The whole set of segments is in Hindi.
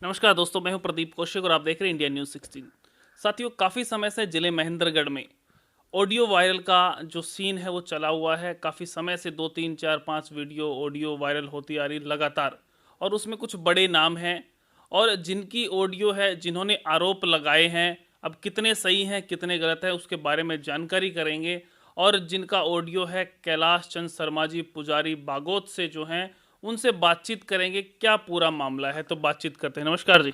नमस्कार दोस्तों, मैं हूं प्रदीप कौशिक और आप देख रहे हैं इंडिया न्यूज़ 16। साथियों, काफ़ी समय से जिले महेंद्रगढ़ में ऑडियो वायरल का जो सीन है वो चला हुआ है। काफ़ी समय से 2, 3, 4, 5 वीडियो ऑडियो वायरल होती आ रही लगातार, और उसमें कुछ बड़े नाम हैं और जिनकी ऑडियो है, जिन्होंने आरोप लगाए हैं, अब कितने सही हैं कितने गलत हैं उसके बारे में जानकारी करेंगे। और जिनका ऑडियो है, कैलाश चंद शर्मा जी पुजारी बागोत से जो हैं, उनसे बातचीत करेंगे क्या पूरा मामला है। तो बातचीत करते हैं। नमस्कार जी।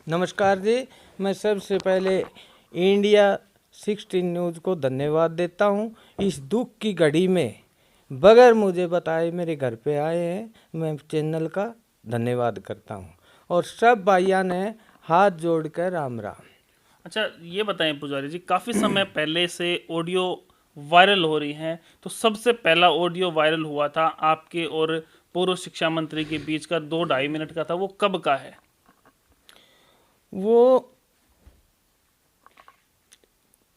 नमस्कार जी। मैं सबसे पहले इंडिया 16 न्यूज़ को धन्यवाद देता हूं। इस दुख की घड़ी में बगैर मुझे बताए मेरे घर पे आए हैं, मैं चैनल का धन्यवाद करता हूं। और सब भाइयों ने हाथ जोड़कर राम राम। अच्छा, ये बताएं पुजारी जी, काफ़ी समय पहले से ऑडियो वायरल हो रही हैं, तो सबसे पहला ऑडियो वायरल हुआ था आपके और पूर्व शिक्षा मंत्री के बीच का, 2-2.5 मिनट का था, वो कब का है? वो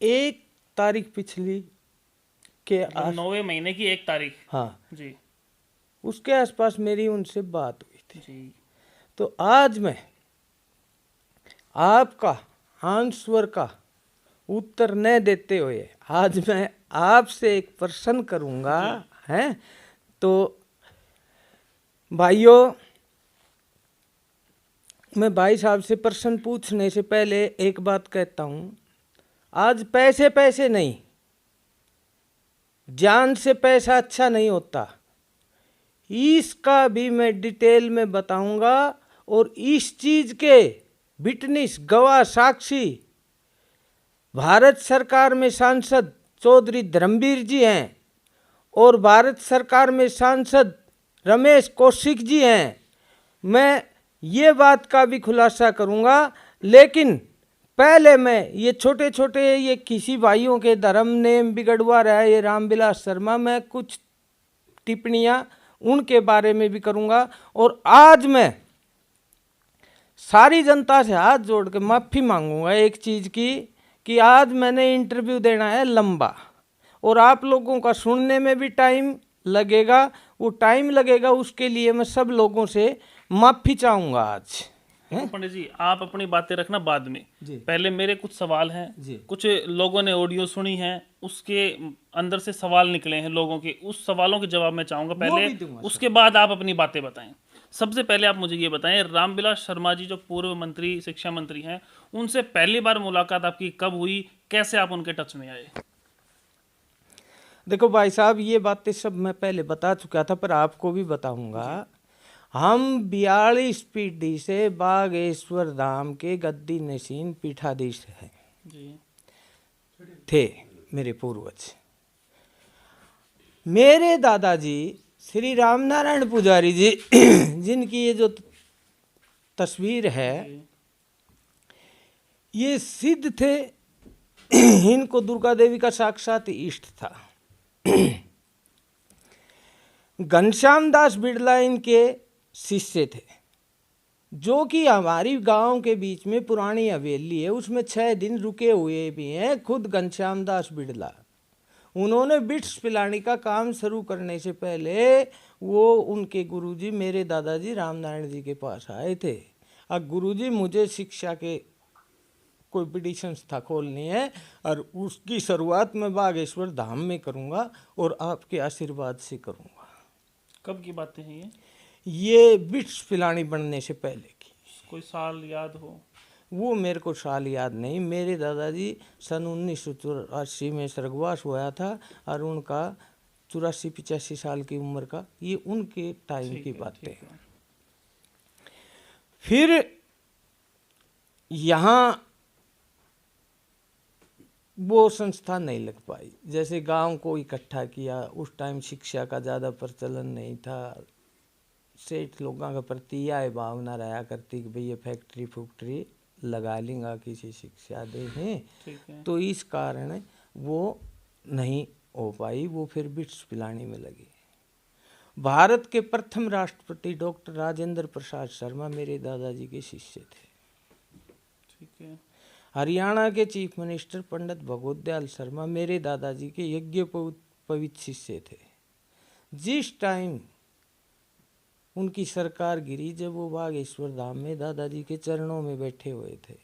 1 तारीख पिछली के मतलब आस 9वें महीने की 1 तारीख। हाँ, जी। उसके आसपास मेरी उनसे बात हुई थी। जी। तो आज मैं आपका आंसर का उत्तर न देते हुए आज मैं आपसे एक प्रश्न करूंगा। जी। हैं तो भाइयों, मैं भाई साहब से प्रश्न पूछने से पहले एक बात कहता हूं। आज पैसे पैसे नहीं, जान से पैसा अच्छा नहीं होता, इसका भी मैं डिटेल में बताऊंगा। और इस चीज के विटनेस गवाह साक्षी भारत सरकार में सांसद चौधरी धर्मवीर जी हैं और भारत सरकार में सांसद रमेश कौशिक जी हैं। मैं ये बात का भी खुलासा करूंगा, लेकिन पहले मैं ये छोटे छोटे ये किसी भाइयों के धर्म नेम बिगड़वा रहा है, ये रामविलास शर्मा, मैं कुछ टिप्पणियां उनके बारे में भी करूंगा। और आज मैं सारी जनता से हाथ जोड़ के माफ़ी मांगूंगा एक चीज़ की, कि आज मैंने इंटरव्यू देना है लंबा और आप लोगों का सुनने में भी टाइम लगेगा। वो टाइम लगेगा, उसके लिए मैं सब लोगों से माफ़ी चाहूँगा आज। देखो पंडित जी, आप अपनी बातें रखना बाद में। जी पहले मेरे कुछ सवाल हैं। जी। कुछ लोगों ने ऑडियो सुनी है, उसके अंदर से सवाल निकले हैं लोगों के, उस सवालों के जवाब मैं चाहूंगा वो पहले। भी दूंगा सर। उसके बाद आप अपनी बातें बताएं। सबसे पहले आप मुझे ये बताएं, रामविलास शर्मा जी जो पूर्व मंत्री शिक्षा मंत्री हैं, उनसे पहली बार मुलाकात आपकी कब हुई, कैसे आप उनके टच में आए? देखो भाई साहब, ये बातें सब मैं पहले बता चुका था, पर आपको भी बताऊंगा। हम 42 पीढ़ी से बागेश्वर धाम के गद्दी नशीन पीठाधीश हैं, जी। थे मेरे पूर्वज। मेरे दादाजी श्री रामनारायण पुजारी जी जिनकी ये जो तस्वीर है, जी। ये सिद्ध थे। इनको दुर्गा देवी का साक्षात इष्ट था। घनश्याम दास बिड़ला इनके शिष्य थे, जो कि हमारी गांव के बीच में पुरानी हवेली है, उसमें 6 दिन रुके हुए भी हैं खुद घनश्याम दास बिड़ला। उन्होंने बिट्स पिलाने का काम शुरू करने से पहले वो उनके गुरुजी मेरे दादाजी रामनारायण जी के पास आए थे। अब गुरुजी, मुझे शिक्षा के कोई बड़ी संस्था खोलनी है और उसकी शुरुआत मैं बागेश्वर धाम में करूंगा और आपके आशीर्वाद से करूंगा। कब की बातें हैं ये? ये बिट्स पिलानी बनने से पहले की। कोई साल याद हो? वो मेरे को साल याद नहीं। मेरे दादाजी सन 1984 में स्वर्गवास हुआ था और उनका 84-85 साल की उम्र का, ये उनके टाइम की बातें। ठीक है। फिर यहाँ वो संस्था नहीं लग पाई। जैसे गांव को इकट्ठा किया, उस टाइम शिक्षा का ज़्यादा प्रचलन नहीं था, सेठ लोगों के प्रति यह भावना रहा करती कि भई ये फैक्ट्री फैक्ट्री लगा लेंगे, किसी शिक्षा दे हैं, ठीक है। तो इस कारण वो नहीं हो पाई। वो फिर बिट्स पिलाने में लगी। भारत के प्रथम राष्ट्रपति डॉक्टर राजेंद्र प्रसाद शर्मा मेरे दादाजी के शिष्य थे। ठीक है। हरियाणा के चीफ मिनिस्टर पंडित भगवत दयाल शर्मा मेरे दादाजी के यज्ञ पवित शिष्य थे। जिस टाइम उनकी सरकार गिरी जब वो बागेश्वर धाम में दादाजी के चरणों में बैठे हुए थे।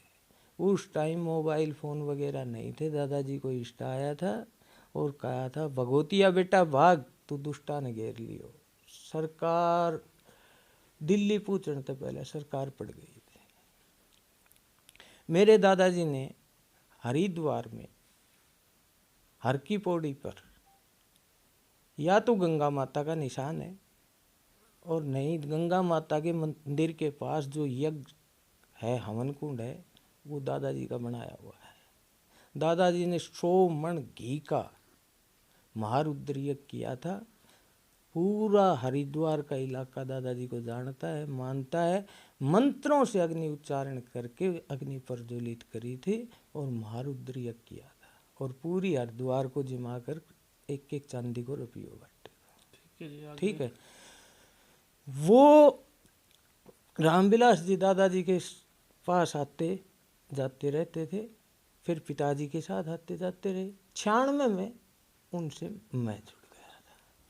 उस टाइम मोबाइल फ़ोन वगैरह नहीं थे। दादाजी को इष्ट आया था और कहा था, भगोतिया बेटा भाग, तू दुष्टा ने घेर लियो। सरकार दिल्ली पहुँचने से पहले सरकार पड़ गई थी। मेरे दादाजी ने हरिद्वार में हर की पौड़ी पर या तो गंगा माता का निशान है और नहीं गंगा माता के मंदिर के पास जो यज्ञ है, हवन कुंड है, वो दादाजी का बनाया हुआ है। दादाजी ने 100 मण घी का महारुद्र यज्ञ किया था। पूरा हरिद्वार का इलाका दादाजी को जानता है, मानता है। मंत्रों से अग्नि उच्चारण करके अग्नि प्रज्वलित करी थी और महारुद्र यज्ञ किया था और पूरी हरिद्वार को जिमा कर एक एक चांदी को रुपये बांटे। ठीक है। वो रामविलास जी दादाजी के पास आते जाते रहते थे, फिर पिताजी के साथ आते जाते रहे। 96 में उनसे मैं जुड़ गया था।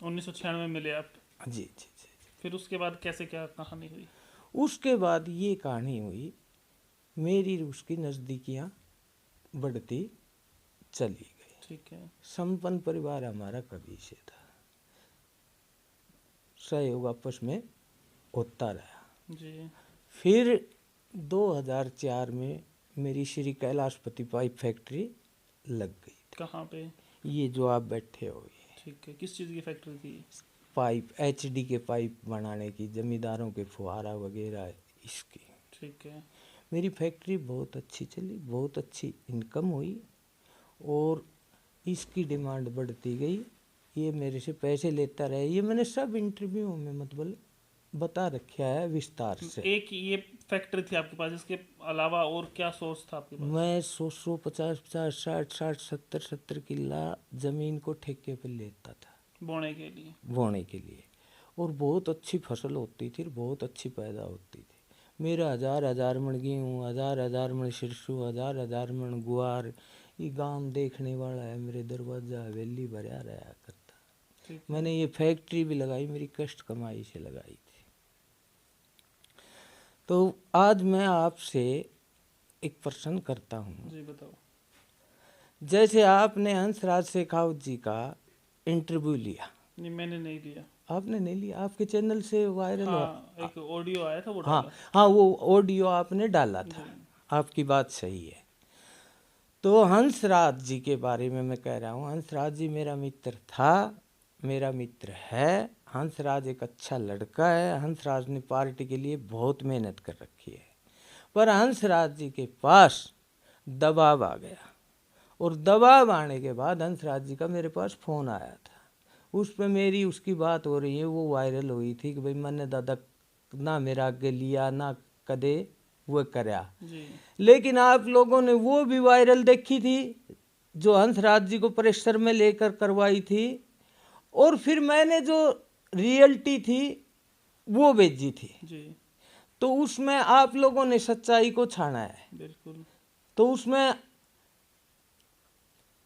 1996 में मिले आप? जी जी जी। फिर उसके बाद कैसे क्या कहानी हुई? उसके बाद ये कहानी हुई, मेरी उसकी नज़दीकियाँ बढ़ती चली गई। ठीक है। संपन्न परिवार हमारा कभी से था, सहयोग आपस में होता रहा। जी। फिर 2004 में मेरी श्री कैलाशपति पाइप फैक्ट्री लग गई थी। कहाँ पे? ये जो आप बैठे हो, ये ठीक है। किस चीज़ की फैक्ट्री थी? पाइप, एचडी के पाइप बनाने की, जमींदारों के फुहारा वगैरह इसकी। ठीक है। मेरी फैक्ट्री बहुत अच्छी चली, बहुत अच्छी इनकम हुई और इसकी डिमांड बढ़ती गई। ये मेरे से पैसे लेता रहा। ये मैंने सब इंटरव्यू में मतलब बता रखा है विस्तार से। एक ये फैक्ट्री थी आपके पास, इसके अलावा और क्या सोर्स था आपके पास? मैं 100 50 50 60 60 70 70 किला ज़मीन को ठेके पर लेता था बोने के लिए। बोने के लिए, और बहुत अच्छी फसल होती थी, बहुत अच्छी पैदा होती थी। मेरा 1000 मन गेहूँ, 1000 मन सरसों, 1000 मन गुआर, ये गांव देखने वाला है। मेरे दरवाजा हवेली भरा रहा करता। मैंने ये फैक्ट्री भी लगाई, मेरी कष्ट कमाई से लगाई थी। तो आज मैं आपसे एक प्रश्न करता हूँ। जी बताओ। जैसे आपने हंसराज शेखावत जी का इंटरव्यू लिया। नहीं, मैंने नहीं लिया। आपने नहीं लिया? आपके चैनल से वायरल हाँ, एक ऑडियो आया था वो हाँ डाला। हाँ, वो ऑडियो आपने डाला था। आपकी बात सही है। तो हंसराज जी के बारे में मैं कह रहा हूँ, हंसराज जी मेरा मित्र था, मेरा मित्र है। हंसराज एक अच्छा लड़का है। हंसराज ने पार्टी के लिए बहुत मेहनत कर रखी है, पर हंसराज जी के पास दबाव आ गया और दबाव आने के बाद हंसराज जी का मेरे पास फ़ोन आया था। उस पर मेरी उसकी बात हो रही है, वो वायरल हुई थी कि भाई मैंने दादा ना मेरा आगे लिया ना कदे वो करया। लेकिन आप लोगों ने वो भी वायरल देखी थी जो हंसराज जी को प्रेशर में लेकर करवाई थी, और फिर मैंने जो रियलिटी थी वो भेजी थी जी। तो उसमें आप लोगों ने सच्चाई को छाना है। बिल्कुल। तो उसमें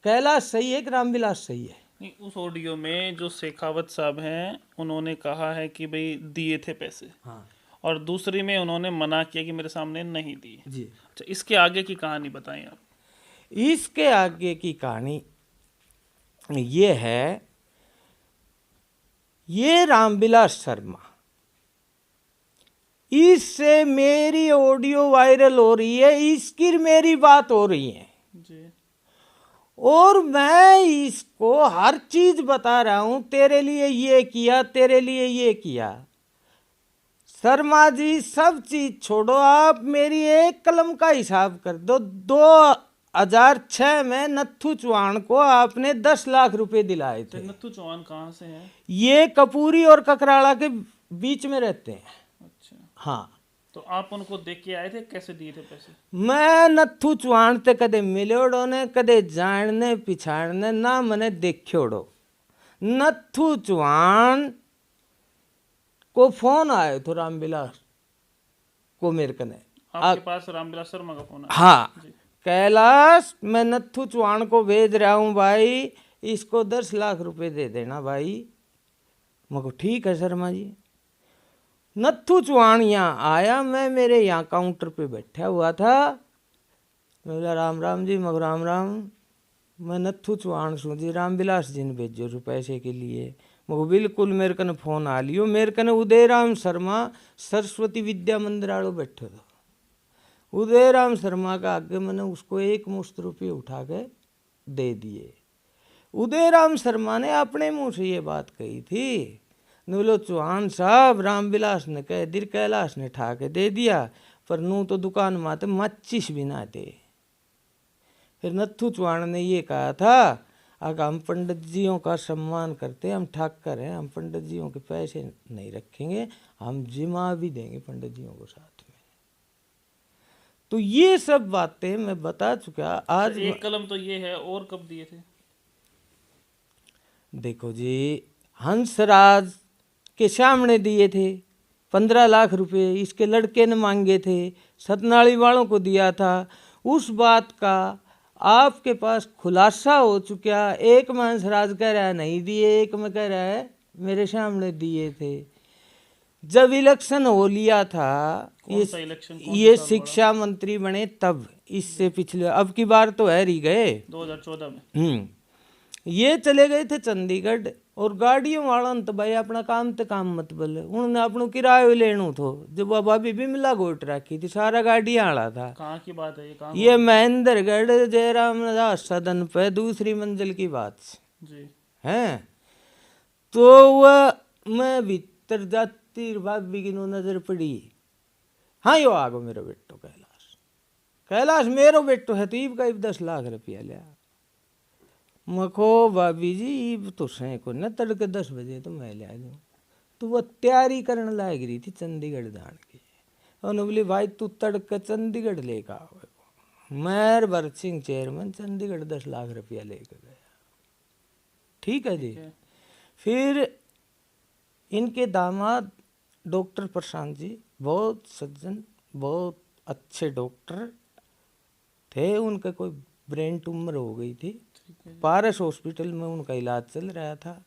कैलाश सही है कि रामविलास सही है? नहीं, उस ऑडियो में जो शेखावत साहब हैं उन्होंने कहा है कि भाई दिए थे पैसे। हाँ। और दूसरी में उन्होंने मना किया कि मेरे सामने नहीं दिए। जी। अच्छा, इसके आगे की कहानी बताएं आप। इसके आगे की कहानी ये है, ये रामविलास शर्मा, इससे मेरी ऑडियो वायरल हो रही है, इसकी मेरी बात हो रही है जी। और मैं इसको हर चीज बता रहा हूं, तेरे लिए ये किया, तेरे लिए ये किया। शर्मा जी सब चीज छोड़ो, आप मेरी एक कलम का हिसाब कर दो। 2006 में नत्थू चौहान को आपने 10 लाख रुपए दिलाए थे। नत्थू चौहान कहाँ से हैं? ये कपूरी और ककराड़ा के बीच में रहते हैं। अच्छा। हाँ। तो आप उनको देख के आए थे, कैसे दिए थे पैसे? मैं नत्थू चौहान ते कदे मिलोड़ो ने, कदे जानने पिछाड़ने ना मने देखोड़ो। नत्थू चौहान को फोन आए तो रामविलास को मेरे कने, आपके पास रामविलास शर्मा का फोन आया? हाँ। जी। कैलाश मैं नत्थू चौहान को भेज रहा हूँ भाई, इसको 10 लाख रुपए दे देना भाई। मैं को ठीक है शर्मा जी। नत्थू चौहान यहाँ आया, मैं मेरे यहाँ काउंटर पे बैठा हुआ था। मैं बोला राम राम जी, मगर राम राम, मैं नत्थू चौहान सू जी, रामविलास जी ने भेजो रू पैसे के लिए। मगर बिल्कुल मेरे कने फोन आ लियो। मेरे कने उदयराम शर्मा सरस्वती विद्या मंदिर आड़ो बैठो था। उदयराम शर्मा का आगे मैंने उसको एक मुश्त रुपये उठा के दे दिए। उदयराम शर्मा ने अपने मुंह से ये बात कही थी, बोलो चौहान साहब रामविलास ने कह दिर कैलाश ने ठा के दे दिया, पर नू तो दुकान माते माचिस भी ना दे। फिर नत्थू चौहान ने ये कहा था, अगर हम पंडित जियों का सम्मान करते हैं, हम ठाकर हैं, हम पंडित जियों के पैसे नहीं रखेंगे, हम जिमा भी देंगे पंडित जियों को साथ में। तो ये सब बातें मैं बता चुका। आज एक कलम तो ये है, और कब दिए थे? देखो जी, हंसराज के सामने दिए थे 15 लाख रुपए, इसके लड़के ने मांगे थे, सतनाली वालों को दिया था। उस बात का आपके पास खुलासा हो चुका। एक में हंसराज कह रहा है नहीं दिए, एक में कह रहा है मेरे सामने दिए थे। जब इलेक्शन हो लिया था, कौन सा इलेक्शन? ये शिक्षा मंत्री बने तब, इससे पिछले, अब की बार तो है ही गए 2014 में। ये चले गए थे चंडीगढ़, और गाड़ियों वाला तो भाई अपना काम तो काम मत बोले, उन्होंने अपनों किरायो लेनू थो। जब बाबा भी मिला गोट रखी थी, सारा गाड़ियां आला था। कहाँ की बात है ये? कहाँ? ये महेंद्रगढ़ जयराम दास सदन पे दूसरी मंजिल की बात जी है। तो वह मैं भीतर जाती भाभी की नजर पड़ी, हाँ यो आगो मेरो बेटो कैलाश, कैलाश मेरो बेटो है, तो ईब का 10 लाख रुपया लिया। मखो भाभी जी ईब तो सै को न तड़के 10 बजे तो मैं ले आ जाऊँ। तो वह तैयारी करने लाग रही थी चंडीगढ़ जाने की। उन्होंने बोली भाई तू तड़के चंडीगढ़ लेकर आओ। मैर भरत सिंह चेयरमैन चंडीगढ़ 10 लाख रुपया लेकर गया। ठीक है जी। फिर इनके दामाद डॉक्टर प्रशांत जी बहुत सज्जन, बहुत अच्छे डॉक्टर थे। उनका कोई ब्रेन ट्यूमर हो गई थी, पारस हॉस्पिटल में उनका इलाज चल रहा था।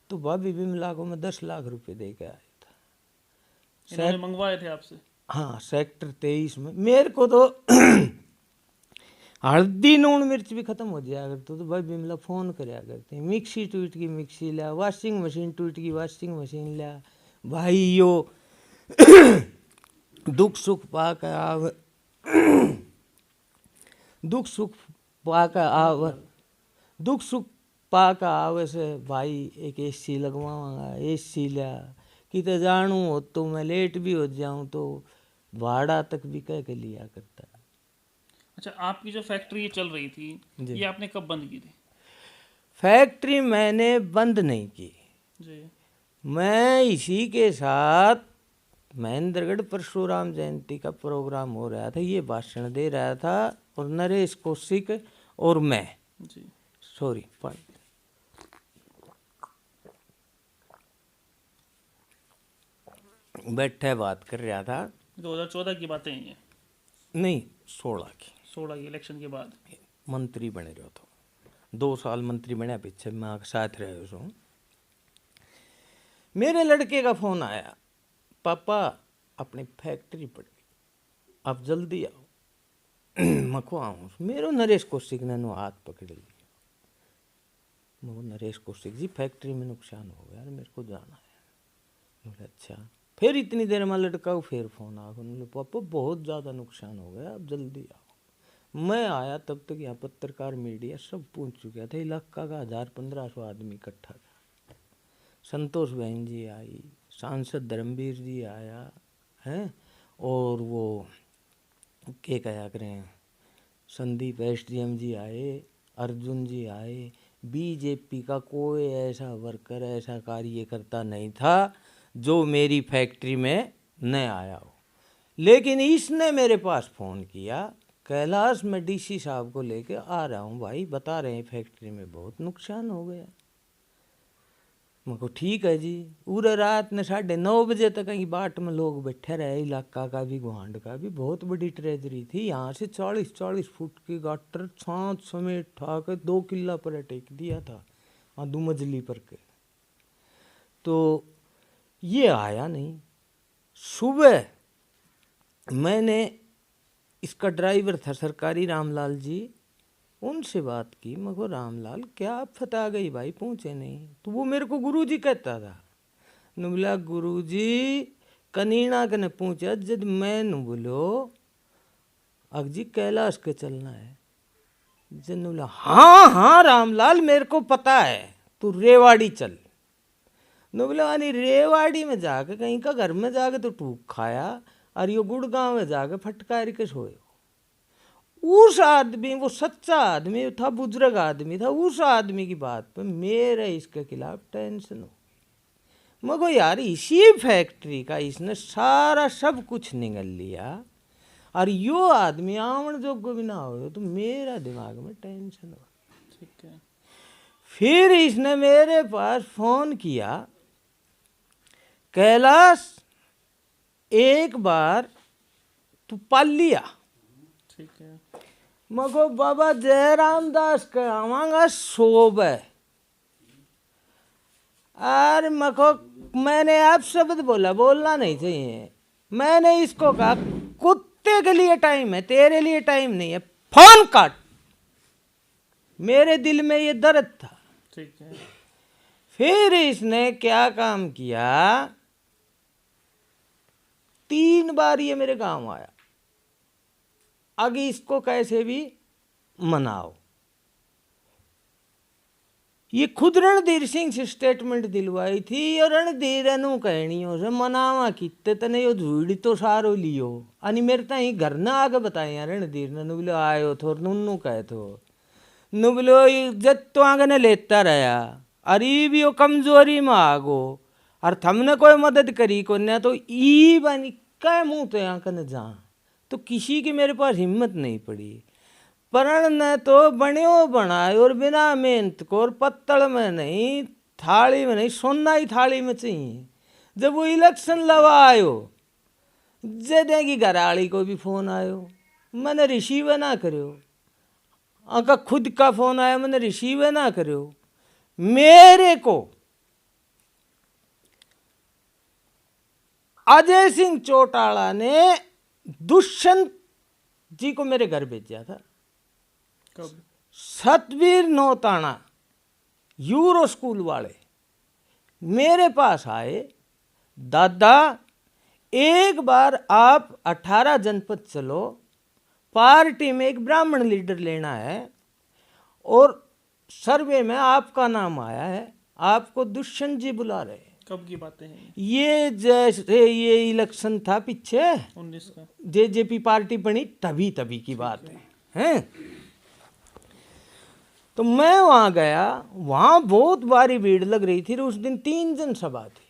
तो भाभी बिमला को मैं 10 लाख रुपए दे के आया था। इन्होंने मंगवाए थे आपसे? हाँ, सेक्टर 23 में। मेरे को तो हल्दी नून मिर्च भी खत्म हो जाया करते तो भाई बिमला फोन कराया करते, मिक्सी टूट की मिक्सी लिया, वॉशिंग मशीन टूट की वॉशिंग मशीन लिया। भाई यो दुख सुख पाकर आव, दुख सुख पाकर आव, दुख सुख पाकर आवे से भाई एक एसी लगवाऊंगा, एसी लिया। किते जानू हो तो मैं लेट भी हो जाऊं तो भाड़ा तक भी कह के लिया करता। अच्छा, आपकी जो फैक्ट्री ये चल रही थी, ये आपने कब बंद की थी? फैक्ट्री मैंने बंद नहीं की जी। मैं इसी के साथ महेंद्रगढ़ परशुराम जयंती का प्रोग्राम हो रहा था, ये भाषण दे रहा था, और नरेश कौशिक और मैं, जी सॉरी बैठे बात कर रहा था। 2014 की बातें हैं ये? नहीं, 16 की। 16 की इलेक्शन के बाद मंत्री बने रहो तो 2 साल मंत्री बने, पीछे मैं साथ रहे उसो। मेरे लड़के का फोन आया, पापा अपनी फैक्ट्री पड़ गई, आप जल्दी आओ। मको आऊँ? मेरो नरेश कौशिक ने नो हाथ पकड़ लिया। मको नरेश कौशिक जी फैक्ट्री में नुकसान हो गया, मेरे को जाना है। बोले अच्छा। फिर इतनी देर में लड़का को फिर फोन आ गया, पापा बहुत ज़्यादा नुकसान हो गया, आप जल्दी आओ। मैं आया तब तक यहाँ पत्रकार मीडिया सब पहुँच चुका था। इलाका का 1000-1500 आदमी इकट्ठा था। संतोष बहन जी आई, सांसद धर्मवीर जी आया है, और वो क्या कहा करें संदीप एसडीएम जी आए, अर्जुन जी आए। बीजेपी का कोई ऐसा वर्कर, ऐसा कार्यकर्ता नहीं था जो मेरी फैक्ट्री में न आया हो। लेकिन इसने मेरे पास फ़ोन किया, कैलाश मैं डीसी साहब को लेके आ रहा हूँ, भाई बता रहे हैं फैक्ट्री में बहुत नुकसान हो गया। मैं को ठीक है जी। पूरे रात ने 9:30 बजे तक कहीं बाट में लोग बैठे रहे, इलाका का भी गुहांड का भी। बहुत बड़ी ट्रेजरी थी, यहाँ से 40-40 फुट की गाटर छाँच समेत ठा के 2 किला पर टेक दिया था, हाँ 2 मंजिली पर के। तो ये आया नहीं, सुबह मैंने, इसका ड्राइवर था सरकारी रामलाल जी, उनसे बात की। मैं को रामलाल क्या आफत आ गई भाई, पहुँचे नहीं? तो वो मेरे को गुरुजी कहता था। नु बोला गुरुजी कनीना कने पूछा जब मैं नु बोलो अगजी कैलाश के चलना है। जन बोला हाँ हाँ रामलाल मेरे को पता है, तू रेवाड़ी चल। नु बोला अरे रेवाड़ी में जाके कहीं का घर में जाके तो टूक खाया और यो गुड़गांव में जाके फटकारी के सोए। उस आदमी, वो सच्चा आदमी था, बुजुर्ग आदमी था, उस आदमी की बात पे मेरे इसके खिलाफ टेंशन हो। मगर यार इसी फैक्ट्री का इसने सारा सब कुछ निगल लिया और यो आदमी आवन जोग भी ना हो तो मेरा दिमाग में टेंशन हो। ठीक है। फिर इसने मेरे पास फोन किया, कैलाश एक बार तू पाल लिया। ठीक है। मको बाबा जयराम दास के आवांगा शोभ है। और मको मैंने आप शब्द बोला, बोलना नहीं चाहिए। मैंने इसको कहा कुत्ते के लिए टाइम है, तेरे लिए टाइम नहीं है, फोन काट। मेरे दिल में ये दर्द था। ठीक है। फिर इसने क्या काम किया, 3 बार ये मेरे गांव आया। आगे इसको कैसे भी मनाओ। ये खुद रणधीर सिंह से स्टेटमेंट दिलवाई थी और रणधीर अनु कहनियों से मनावा किते तने यो झूड़ी तो सारो लियो। अनि मेरे ताई घर ना आगे बताया रणधीर ने नु बोलो आयो थो नुन्नू कहे थो नु बोलो इज्जत तो आगे ने लेता रहा। अरे भी यो कमजोरी में आगो और थमने कोई मदद करी को न तो ई बनी कै मुँह तो यहाँ कने जा। तो किसी की मेरे पास हिम्मत नहीं पड़ी। परण ने तो बण्यो बनाए और बिना मेहनत को, और पत्तल में नहीं, थाली में नहीं, सोना ही थाली में चाहिए। जब वो इलेक्शन लवा आयो, जदे की घराली को भी फोन आयो, मैंने रिसीव ना करो। अका खुद का फोन आया, मैंने रिसीव ना करो। मेरे को अजय सिंह चौटाला ने दुष्यंत जी को मेरे घर भेजा था। कब? सतवीर नौताना यूरो स्कूल वाले मेरे पास आए, दादा एक बार आप 18 जनपद चलो, पार्टी में एक ब्राह्मण लीडर लेना है और सर्वे में आपका नाम आया है, आपको दुष्यंत जी बुला रहे हैं। कब की बातें हैं? ये जैसे ये इलेक्शन था पीछे 19 का। जेजेपी पार्टी बनी तभी की बात है, हैं? तो मैं वहां गया, वहां बहुत भारी भीड़ लग रही थी। उस दिन 3 जनसभा थी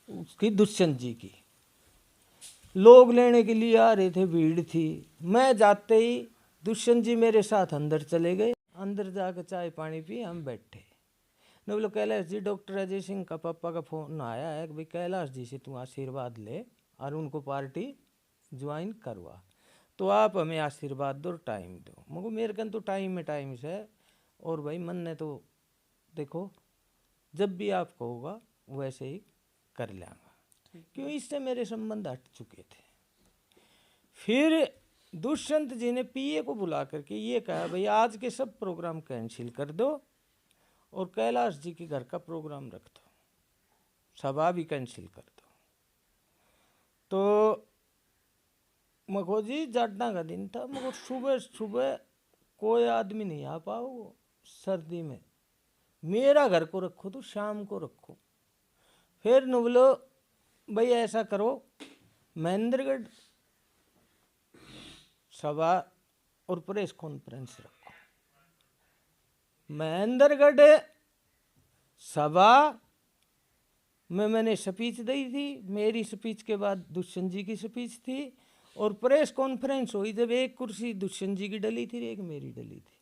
उसकी, दुष्यंत जी की। लोग लेने के लिए आ रहे थे, भीड़ थी। मैं जाते ही दुष्यंत जी मेरे साथ अंदर चले गए। अंदर जाकर चाय पानी पी, हम बैठे। न बोलो कैलाश जी, डॉक्टर अजय सिंह का पापा का फोन आया है कि भाई कैलाश जी से तू आशीर्वाद ले और उनको पार्टी ज्वाइन करवा, तो आप हमें आशीर्वाद दो और टाइम दो। मगर मेरे कन तो टाइम से, और भाई मन ने तो देखो जब भी आपको होगा वैसे ही कर लेंगा, क्यों इससे मेरे संबंध हट चुके थे। फिर दुष्यंत जी ने पीए को बुला करके ये कहा भाई आज के सब प्रोग्राम कैंसिल कर दो और कैलाश जी के घर का प्रोग्राम रख दो, सभा भी कैंसिल कर दो। तो मखो जी जाटना का दिन था, मगर सुबह सुबह कोई आदमी नहीं आ पाओ सर्दी में, मेरा घर को रखो तो शाम को रखो। फिर न बोलो भाई ऐसा करो, महेंद्रगढ़ सभा और प्रेस कॉन्फ्रेंस रखो। महेंद्रगढ़ सभा में मैंने स्पीच दी थी, मेरी स्पीच के बाद दुष्यंत जी की स्पीच थी, और प्रेस कॉन्फ्रेंस हुई जब एक कुर्सी दुष्यंत जी की डली थी, एक मेरी डली थी।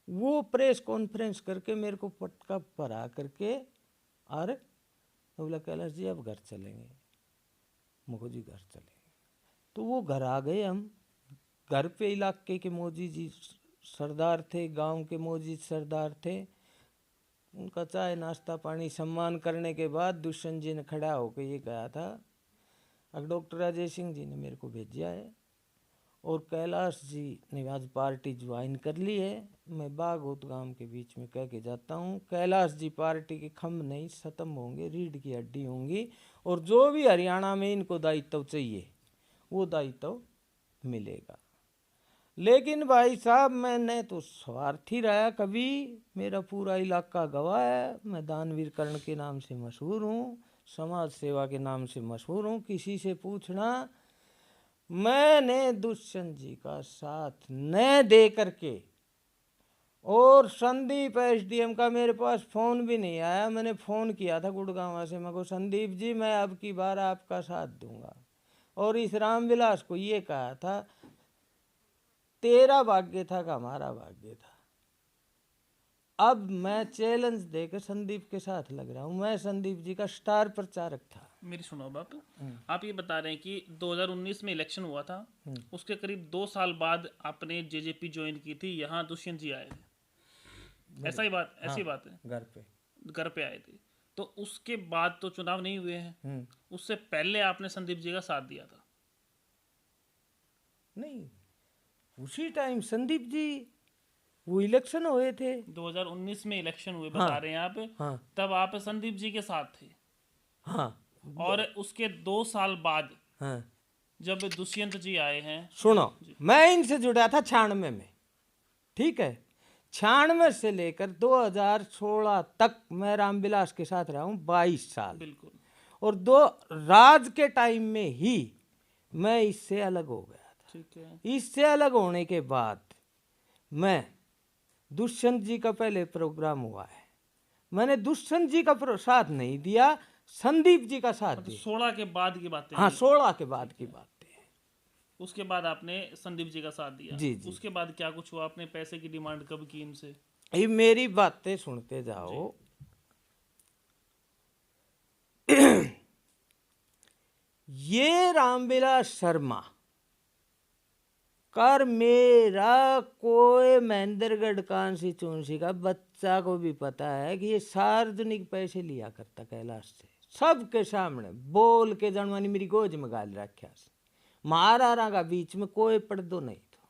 वो प्रेस कॉन्फ्रेंस करके मेरे को पटका परा करके और बोला कैलाश जी अब घर चलेंगे। मुखो जी घर चलेंगे, तो वो घर आ गए। हम घर पे इलाके के मोदी जी सरदार थे, गांव के मोदी सरदार थे, उनका चाय नाश्ता पानी सम्मान करने के बाद दुष्यंत जी ने खड़ा होकर ये कहा था, अब डॉक्टर अजय सिंह जी ने मेरे को भेजा है और कैलाश जी ने आज पार्टी ज्वाइन कर ली है। मैं बागोत गांव के बीच में कह के जाता हूँ, कैलाश जी पार्टी के खम्भ नहीं खत्म होंगे, रीढ़ की हड्डी होंगी और जो भी हरियाणा में इनको दायित्व चाहिए वो दायित्व मिलेगा। लेकिन भाई साहब मैंने तो स्वार्थी रहा कभी, मेरा पूरा इलाका गवाह है, मैं दानवीर कर्ण के नाम से मशहूर हूँ, समाज सेवा के नाम से मशहूर हूँ। किसी से पूछना, मैंने दुष्यंत जी का साथ न दे करके, और संदीप एसडीएम का मेरे पास फ़ोन भी नहीं आया। मैंने फ़ोन किया था गुड़गांव से, मैं को संदीप जी मैं अब की बार आपका साथ दूंगा, और इस रामविलास को ये कहा था तेरा भाग्य था कि हमारा भाग्य था। अब मैं चैलेंज देकर संदीप के साथ लग रहा हूँ, मैं संदीप जी का स्टार प्रचारक था। मेरी सुनो बात, आप ये बता रहे हैं कि 2019 में इलेक्शन हुआ था, उसके करीब 2 साल बाद आपने जेजेपी ज्वाइन की थी, यहाँ दुष्यंत जी आए थे, ऐसा ही बात, ऐसी बात है, घर पे आए थे। तो उसके बाद तो चुनाव नहीं हुए हैं, उससे पहले आपने संदीप जी का साथ दिया था? नहीं, उसी टाइम संदीप जी वो इलेक्शन हुए थे, 2019 में इलेक्शन हुए बता रहे हैं आप, तब आप संदीप जी के साथ थे। हाँ, और उसके 2 साल बाद हाँ, जब दुष्यंत जी आए हैं, सुनो, मैं इनसे जुड़ा था 96 में, ठीक है, 96 से लेकर 2016 तक मैं रामविलास के साथ रहा हूँ 22 साल। बिल्कुल। और दो राज के टाइम में ही मैं इससे अलग हो गया था। ठीक है। इससे अलग होने के बाद मैं दुष्यंत जी का पहले प्रोग्राम हुआ है, मैंने दुष्यंत जी का साथ नहीं दिया, संदीप जी का साथ दिया। 16 के बाद की बात है? हाँ, 16 के बाद की बात है। उसके बाद आपने संदीप जी का साथ दिया? जी जी। उसके बाद क्या कुछ हुआ? आपने पैसे की डिमांड कब की इनसे? ये मेरी बातें सुनते जाओ। ये रामविलास शर्मा कर मेरा कोई महेंद्रगढ़ कांसी चौंसी का बच्चा को भी पता है कि ये सार्वजनिक पैसे लिया करता कैलाश से, सबके सामने बोल के जनवानी मेरी गोज में गाल रखा, महाराणा का बीच में कोई पर्दो नहीं था।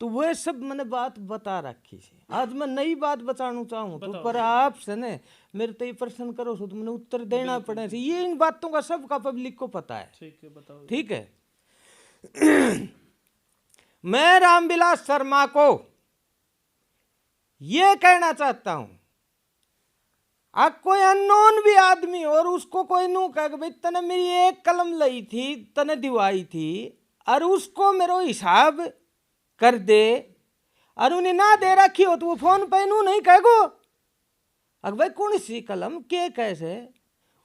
तो वे सब मैंने बात बता रखी है। आज मैं नई बात बताना चाहूँ तो पर आपसे ने मेरे तो ये प्रश्न करो तो मैंने उत्तर देना पड़े, ये इन बातों का सबका पब्लिक को पता है। ठीक है, बताओ। ठीक है। मैं रामविलास शर्मा को यह कहना चाहता हूं, अब कोई अननोन भी आदमी और उसको कोई नू कह भाई तने मेरी एक कलम ली थी, तने दिवाई थी, और उसको मेरा हिसाब कर दे, और उन्हें ना दे रखी हो तो वो फोन पे नू नहीं कहेगो अगर भाई कौन सी कलम के कैसे,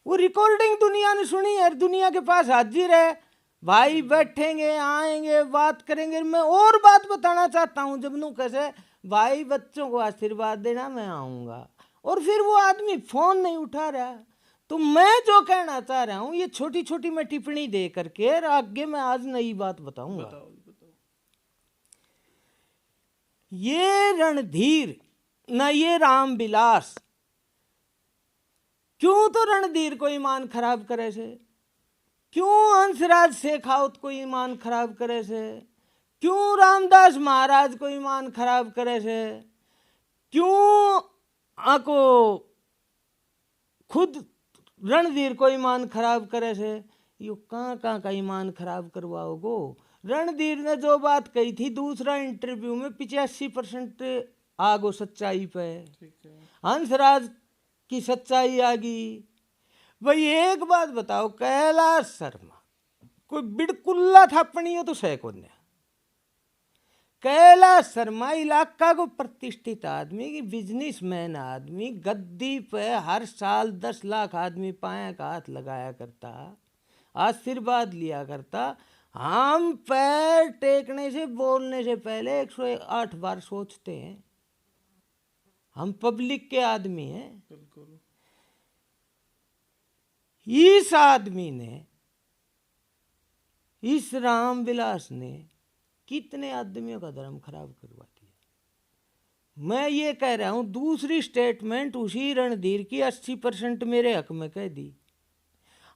वो रिकॉर्डिंग दुनिया ने सुनी है, दुनिया के पास हाजिर है भाई, बैठेंगे आएंगे बात करेंगे। मैं और बात बताना चाहता हूँ, जब नू कैसे भाई बच्चों को आशीर्वाद देना मैं आऊँगा, और फिर वो आदमी फोन नहीं उठा रहा, तो मैं जो कहना चाह रहा हूँ ये छोटी छोटी मैं टिप्पणी दे करके आगे मैं आज नई बात बताऊंगा। ये रणधीर न ये रामविलास क्यों तो रणधीर को ईमान खराब करे से, क्यों हंसराज शेखावत को ईमान खराब करे से, क्यों रामदास महाराज को ईमान खराब करे से, क्यों आको खुद रणधीर को ईमान खराब करे से, यो कहाँ का ईमान खराब करवाओगो। रणधीर ने जो बात कही थी दूसरा इंटरव्यू में 85% आगो सच्चाई पे, हंसराज की सच्चाई आ गई। भाई एक बात बताओ, कैलाश शर्मा कोई बिड़कुल्ला था अपनी हो तो सैकोन्या, कैलाश शर्मा इलाका को प्रतिष्ठित आदमी की बिजनेसमैन आदमी, गद्दी पे हर साल 10 लाख आदमी पाया का हाथ लगाया करता, आशीर्वाद लिया करता। हम पैर टेकने से बोलने से पहले 108 बार सोचते हैं, हम पब्लिक के आदमी हैं। बिल्कुल। इस आदमी ने, इस रामविलास ने कितने आदमियों का धर्म खराब करवा दिया। मैं ये कह रहा हूं दूसरी स्टेटमेंट उसी रणधीर की 80% मेरे हक में कह दी।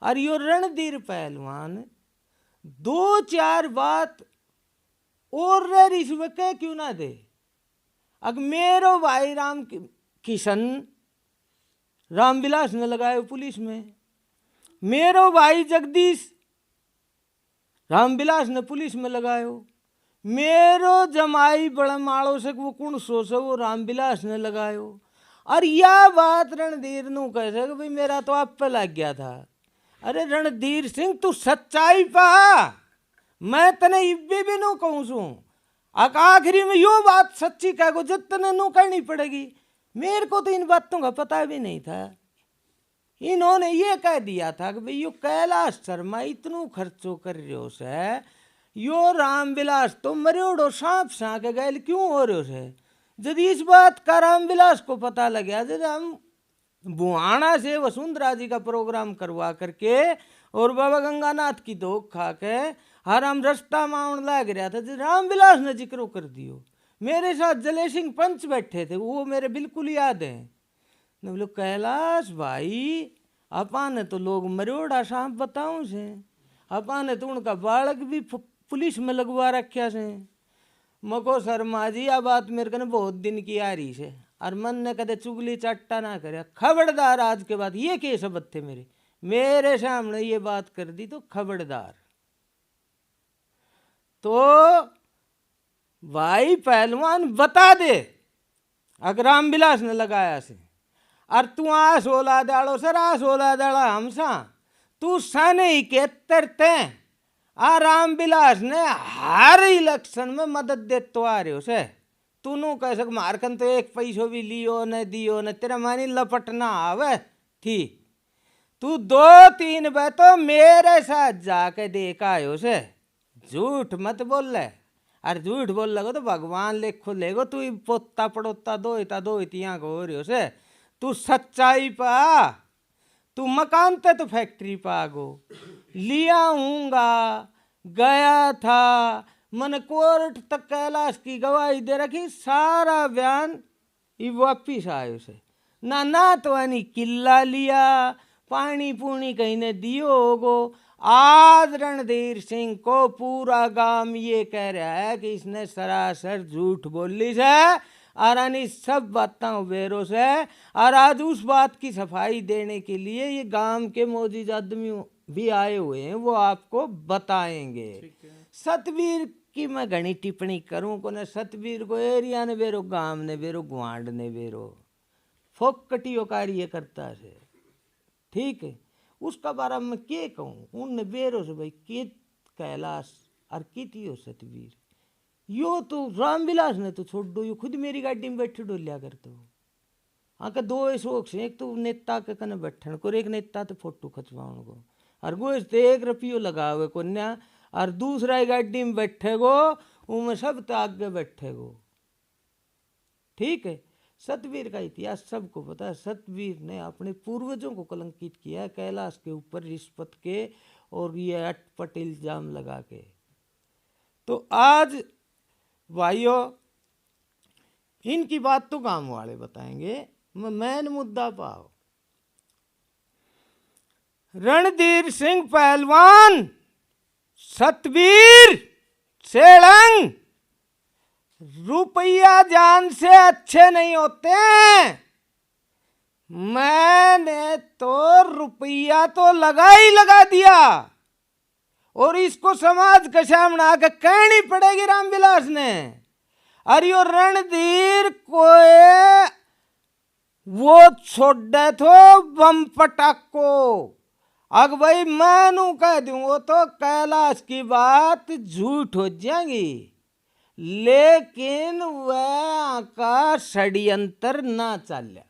और यो रणधीर पहलवान 2-4 बात और रिश्वत के क्यों ना दे। अब मेरो भाई किशन रामविलास ने लगाए पुलिस में, मेरो भाई जगदीश रामविलास ने पुलिस में लगायो, मेरो जमाई बड़माड़ो से वो कुण सो से वो रामविलास ने लगायो। और यह बात रणधीर नु कह सके भाई मेरा तो आप पे लग गया था। अरे रणधीर सिंह तू सच्चाई पा, मैं तने इब्बे भी नु कहूँ सू। आखिरी में यो बात सच्ची कह को जितने नु कहनी पड़ेगी। मेरे को तो इन बातों का पता भी नहीं था। इन्होंने ये कह दिया था कि भाई यो कैलाश शर्मा इतनू खर्चो कर रहे से, यो रामविलास तो मरियोड़ो सांप सांक गैल क्यों हो रहे से। यदि इस बात का रामविलास को पता लग गया, जब हम बुहाना से वसुंधरा जी का प्रोग्राम करवा करके और बाबा गंगानाथ की धोख खा के हर हम रास्ता माउंड लग रहा था, रामविलास ने जिक्र कर दियो। मेरे साथ जले सिंह पंच बैठे थे, वो मेरे बिल्कुल याद है। ने बोलो कैलाश भाई अपा ने तो लोग मरियोड़ा सांप बताऊं से, अपा ने तो उनका बालक भी पुलिस में लगवा रखा से। मको शर्मा जी आ बात मेरे कने बहुत दिन की आ रही से, और मन ने कदे चुगली चट्टा ना करे। खबरदार आज के बाद ये के शब्द थे मेरे सामने ये बात कर दी तो खबरदार। तो भाई पहलवान बता दे अगर रामविलास ने लगाया से, और तू आ 16 दाड़ो सर आ 16 दाड़ा हमसा तू सन 71 ते आ रामविलास ने हर इलेक्शन में मदद दे तो आ रहे हो से। तू नु कह सक मारकन तो एक पैसो भी लियो न दियो न, तेरा मानी लपटना आवे थी। तू 2-3 बार तो मेरे साथ जाके देखा आयो से, झूठ मत बोल ले। और झूठ बोल लगो तो भगवान लेखो लेगो। तू पोता पड़ोता दो इतिया को हो रही हो से। तू सच्चाई पा, तू मकान ते तो फैक्ट्री पा गो लिया हूँगा गया था, मन कोर्ट तक कैलाश की गवाही दे रखी, सारा बयान ये वापिस आयो से। ना तो यानी किला लिया पानी पूनी कहीं ने दियो होगो। आज रणधीर सिंह को पूरा गांव ये कह रहा है कि इसने सरासर झूठ बोली से और यानी सब बातें बेरो से। और आज उस बात की सफाई देने के लिए ये गांव के मौजूद आदमी भी आए हुए हैं, वो आपको बताएंगे। सतवीर की मैं घनी टिप्पणी करूं को न, सतवीर को एरिया ने बेरो, गांव ने बेरो, गुआंड ने बेरो, फोकटियो कार्य करता है, ठीक है। उसका बारे में के कहूँ उन बेरो से भाई के कैलाश और कितियो सतवीर। यो तो रामविलास ने तो छोड़ दो, यो खुद मेरी गाड़ी में बैठे डोलिया करते हो। आके 2 शौक से, एक तो नेता के कने बैठन को, एक नेता तो फोटो खचवाने को, और गोश तो 1 रुपयो लगावे को न्या, और दूसरा गाड़ी में बैठे गो उनमें सब तो आगे बैठे गो, ठीक है। सतवीर का इतिहास सबको पता है। सतवीर ने अपने पूर्वजों को कलंकित किया कैलाश के ऊपर रिश्वत के और ये अटपट इल्जाम लगा के। तो आज भाइयों इनकी बात तो गांव वाले बताएंगे, मैन मुद्दा पाओ। रणधीर सिंह पहलवान सतवीर सेलंग रुपया जान से अच्छे नहीं होते। मैंने तो रुपया तो लगा दिया और इसको समाज के सामने आके कहनी पड़ेगी रामविलास ने। और यो रणधीर को वो छोड़ थो बम पटाको। अग भाई मैं कह दूं वो तो कैलाश की बात झूठ हो जाएगी, लेकिन वह का षड्यंत्र ना चलिया।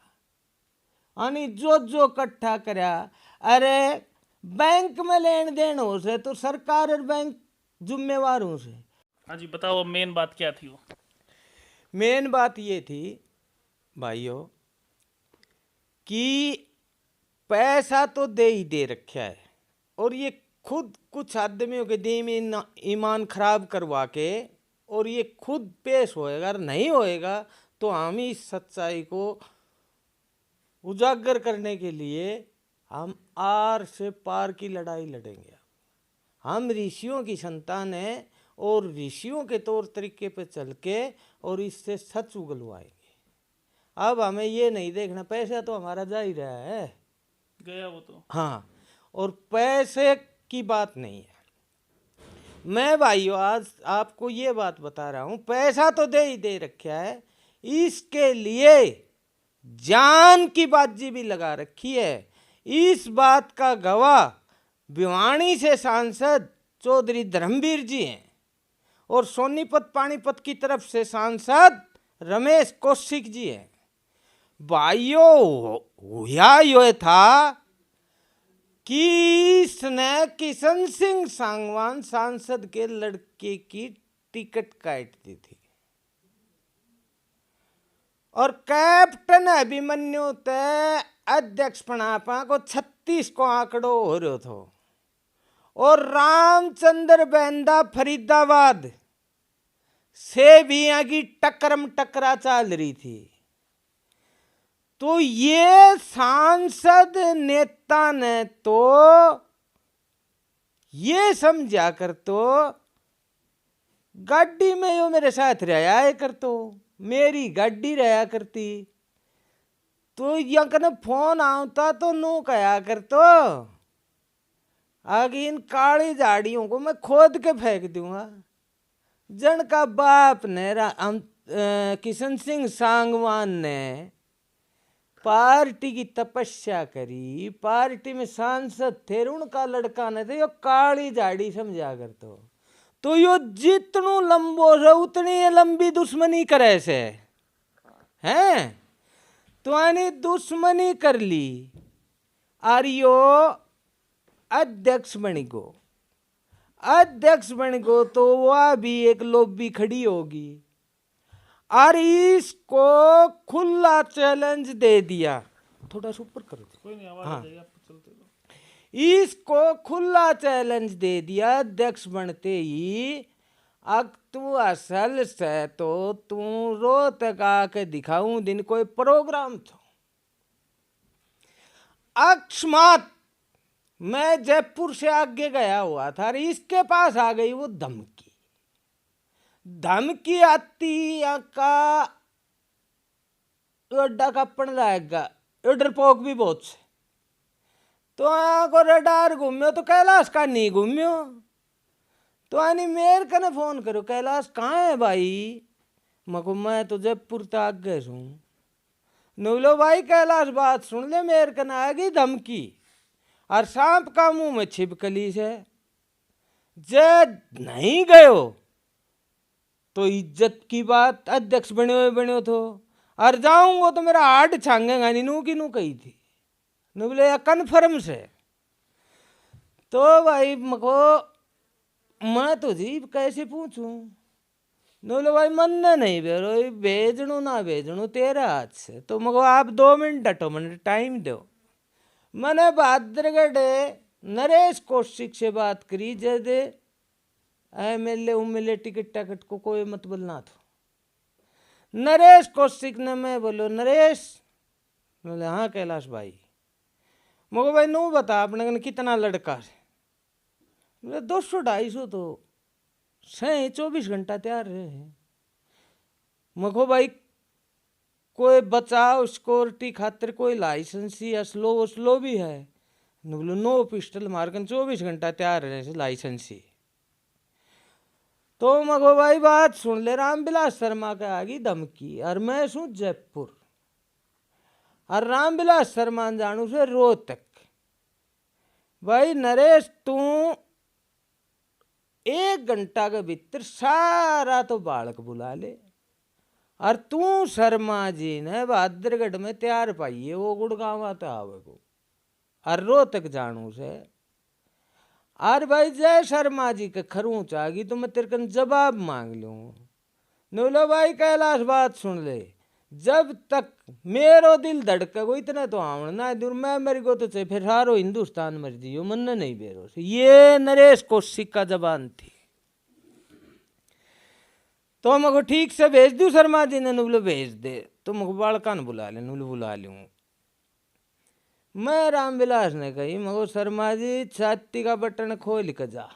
यानी जो इकट्ठा करया, अरे बैंक में लेन देन हो से तो सरकार और बैंक जिम्मेवार हो से। हाँ जी बताओ, मेन बात क्या थी? वो मेन बात ये थी भाइयों कि पैसा तो दे ही दे रखा है, और ये खुद कुछ आदमियों के दे में ईमान खराब करवा के और ये खुद पेश होएगा, नहीं होएगा तो हम इस सच्चाई को उजागर करने के लिए हम आर से पार की लड़ाई लड़ेंगे। हम ऋषियों की संतान है और ऋषियों के तौर तरीके पे चल के और इससे सच उगलवाएंगे। अब हमें ये नहीं देखना, पैसा तो हमारा जा ही रहा है, गया वो तो। हाँ, और पैसे की बात नहीं है। मैं भाइयों आज आपको ये बात बता रहा हूं, पैसा तो दे ही दे रखा है, इसके लिए जान की बाजी भी लगा रखी है। इस बात का गवाह भिवानी से सांसद चौधरी धर्मवीर जी हैं और सोनीपत पानीपत की तरफ से सांसद रमेश कौशिक जी हैं। भाइयों हुआ ये था कि इसने किशन सिंह सांगवान सांसद के लड़के की टिकट काट दी थी और कैप्टन अभिमन्यु तय अध्यक्ष पनापा को 36 को आंकड़ो हो रहा था और रामचंद्र बेंदा फरीदाबाद से भी यहाँ की टकरम टकरा चल रही थी। तो ये सांसद नेता ने तो ये समझा कर तो गाड़ी में यो मेरे साथ रहा कर तो मेरी गाड़ी रहा करती, तो यहाँ कने फोन आता तो नो कहा कर तो आगे इन काली झाड़ियों को मैं खोद के फेंक दूंगा। जन का बाप ने किशन सिंह सांगवान ने पार्टी की तपस्या करी, पार्टी में सांसद थे, उनका लड़का ने थे, यो काली झाड़ी समझा कर तो यो जितनो लंबो है उतनी लंबी दुश्मनी करे से हैं, तो आनी दुश्मनी कर ली और यो अध्यक्ष बन गो तो वह भी एक लॉबी खड़ी होगी और इसको खुला चैलेंज दे दिया। थोड़ा सा ऊपर करो, कोई नहीं, आवाज हाँ, आ जाएगी, आप चलते रहो। इसको खुला चैलेंज दे दिया अध्यक्ष बनते ही। अब तू असल से तो तू रोहतक आके दिखाऊं दिन कोई प्रोग्राम था अकस्मात मैं जयपुर से आगे गया हुआ था और इसके पास आ गई वो धमकी आती का अड्डा कपन लाएगा, डरपोक भी बहुत से, तो यहाँ को रडार घूम्यो तो कैलाश का नहीं घूम्यो, तो आनी मेरे कने फोन करो कैलाश कहाँ है भाई, मको मैं तो जयपुर तक आगे हूँ। बोलो भाई कैलाश बात सुन ले, मेरे कने आएगी धमकी और सांप का मुंह में छिपकली से, जे नहीं गयो तो इज्जत की बात, अध्यक्ष बने तो और जाऊंगा तो मेरा हार्ट छांगेगा नहीं, नू की नू कही थी, नू बोले कन्फर्म से। तो भाई मको मैं तो जी कैसे पूछूं, बोलो भाई मन नहीं बेरो भेजणु ना भेजणु तेरा हाथ से, तो मको आप 2 मिनट हटो, मैंने टाइम दो। मैंने भाद्रगढ़ नरेश कौशिक से बात करी, जद MLA टिकट को कोई मतलब ना था। नरेश कौशिक ने मैं बोलो नरेश, बोले हाँ कैलाश भाई, मको भाई नू बता अपने कितना लड़का है, बोले 200-250 तो सही 24 घंटा तैयार रहे। मको भाई कोई बचाव सिक्योरिटी खातिर कोई लाइसेंसी असलो भी है, बोलो नो पिस्टल मारकर 24 घंटा तैयार रहे लाइसेंसी। तो मगो भाई बात सुन ले, रामविलास शर्मा का आ गई धमकी और मैं सू जयपुर और रामविलास शर्मा जानू से रोहतक। भाई नरेश तू 1 घंटा के भीतर सारा तो बालक बुला ले और तू शर्मा जी ने भाद्रगढ़ में तैयार पाई है, वो गुड़गांव तो आवे को और रोहतक जानू से। और भाई जय शर्मा जी के खरूच आ गई तो मैं तेरे कन जवाब मांग लूँ। बोलो भाई कैलाश बात सुन ले, जब तक मेरो दिल धड़का को इतना तो आवना दूर मैं मेरे को तो चाहे फिर सारो हिंदुस्तान मर जियो, मन नहीं बेरो। ये नरेश कौशिक का जबान थी। तो मको ठीक से भेज दूं शर्मा जी ने? बोले भेज दे। तो मको बालका ने बुला ले? बोले बुला लूँ। मैं रामविलास ने कही मको शर्मा जी छाती का बटन खोल के जा,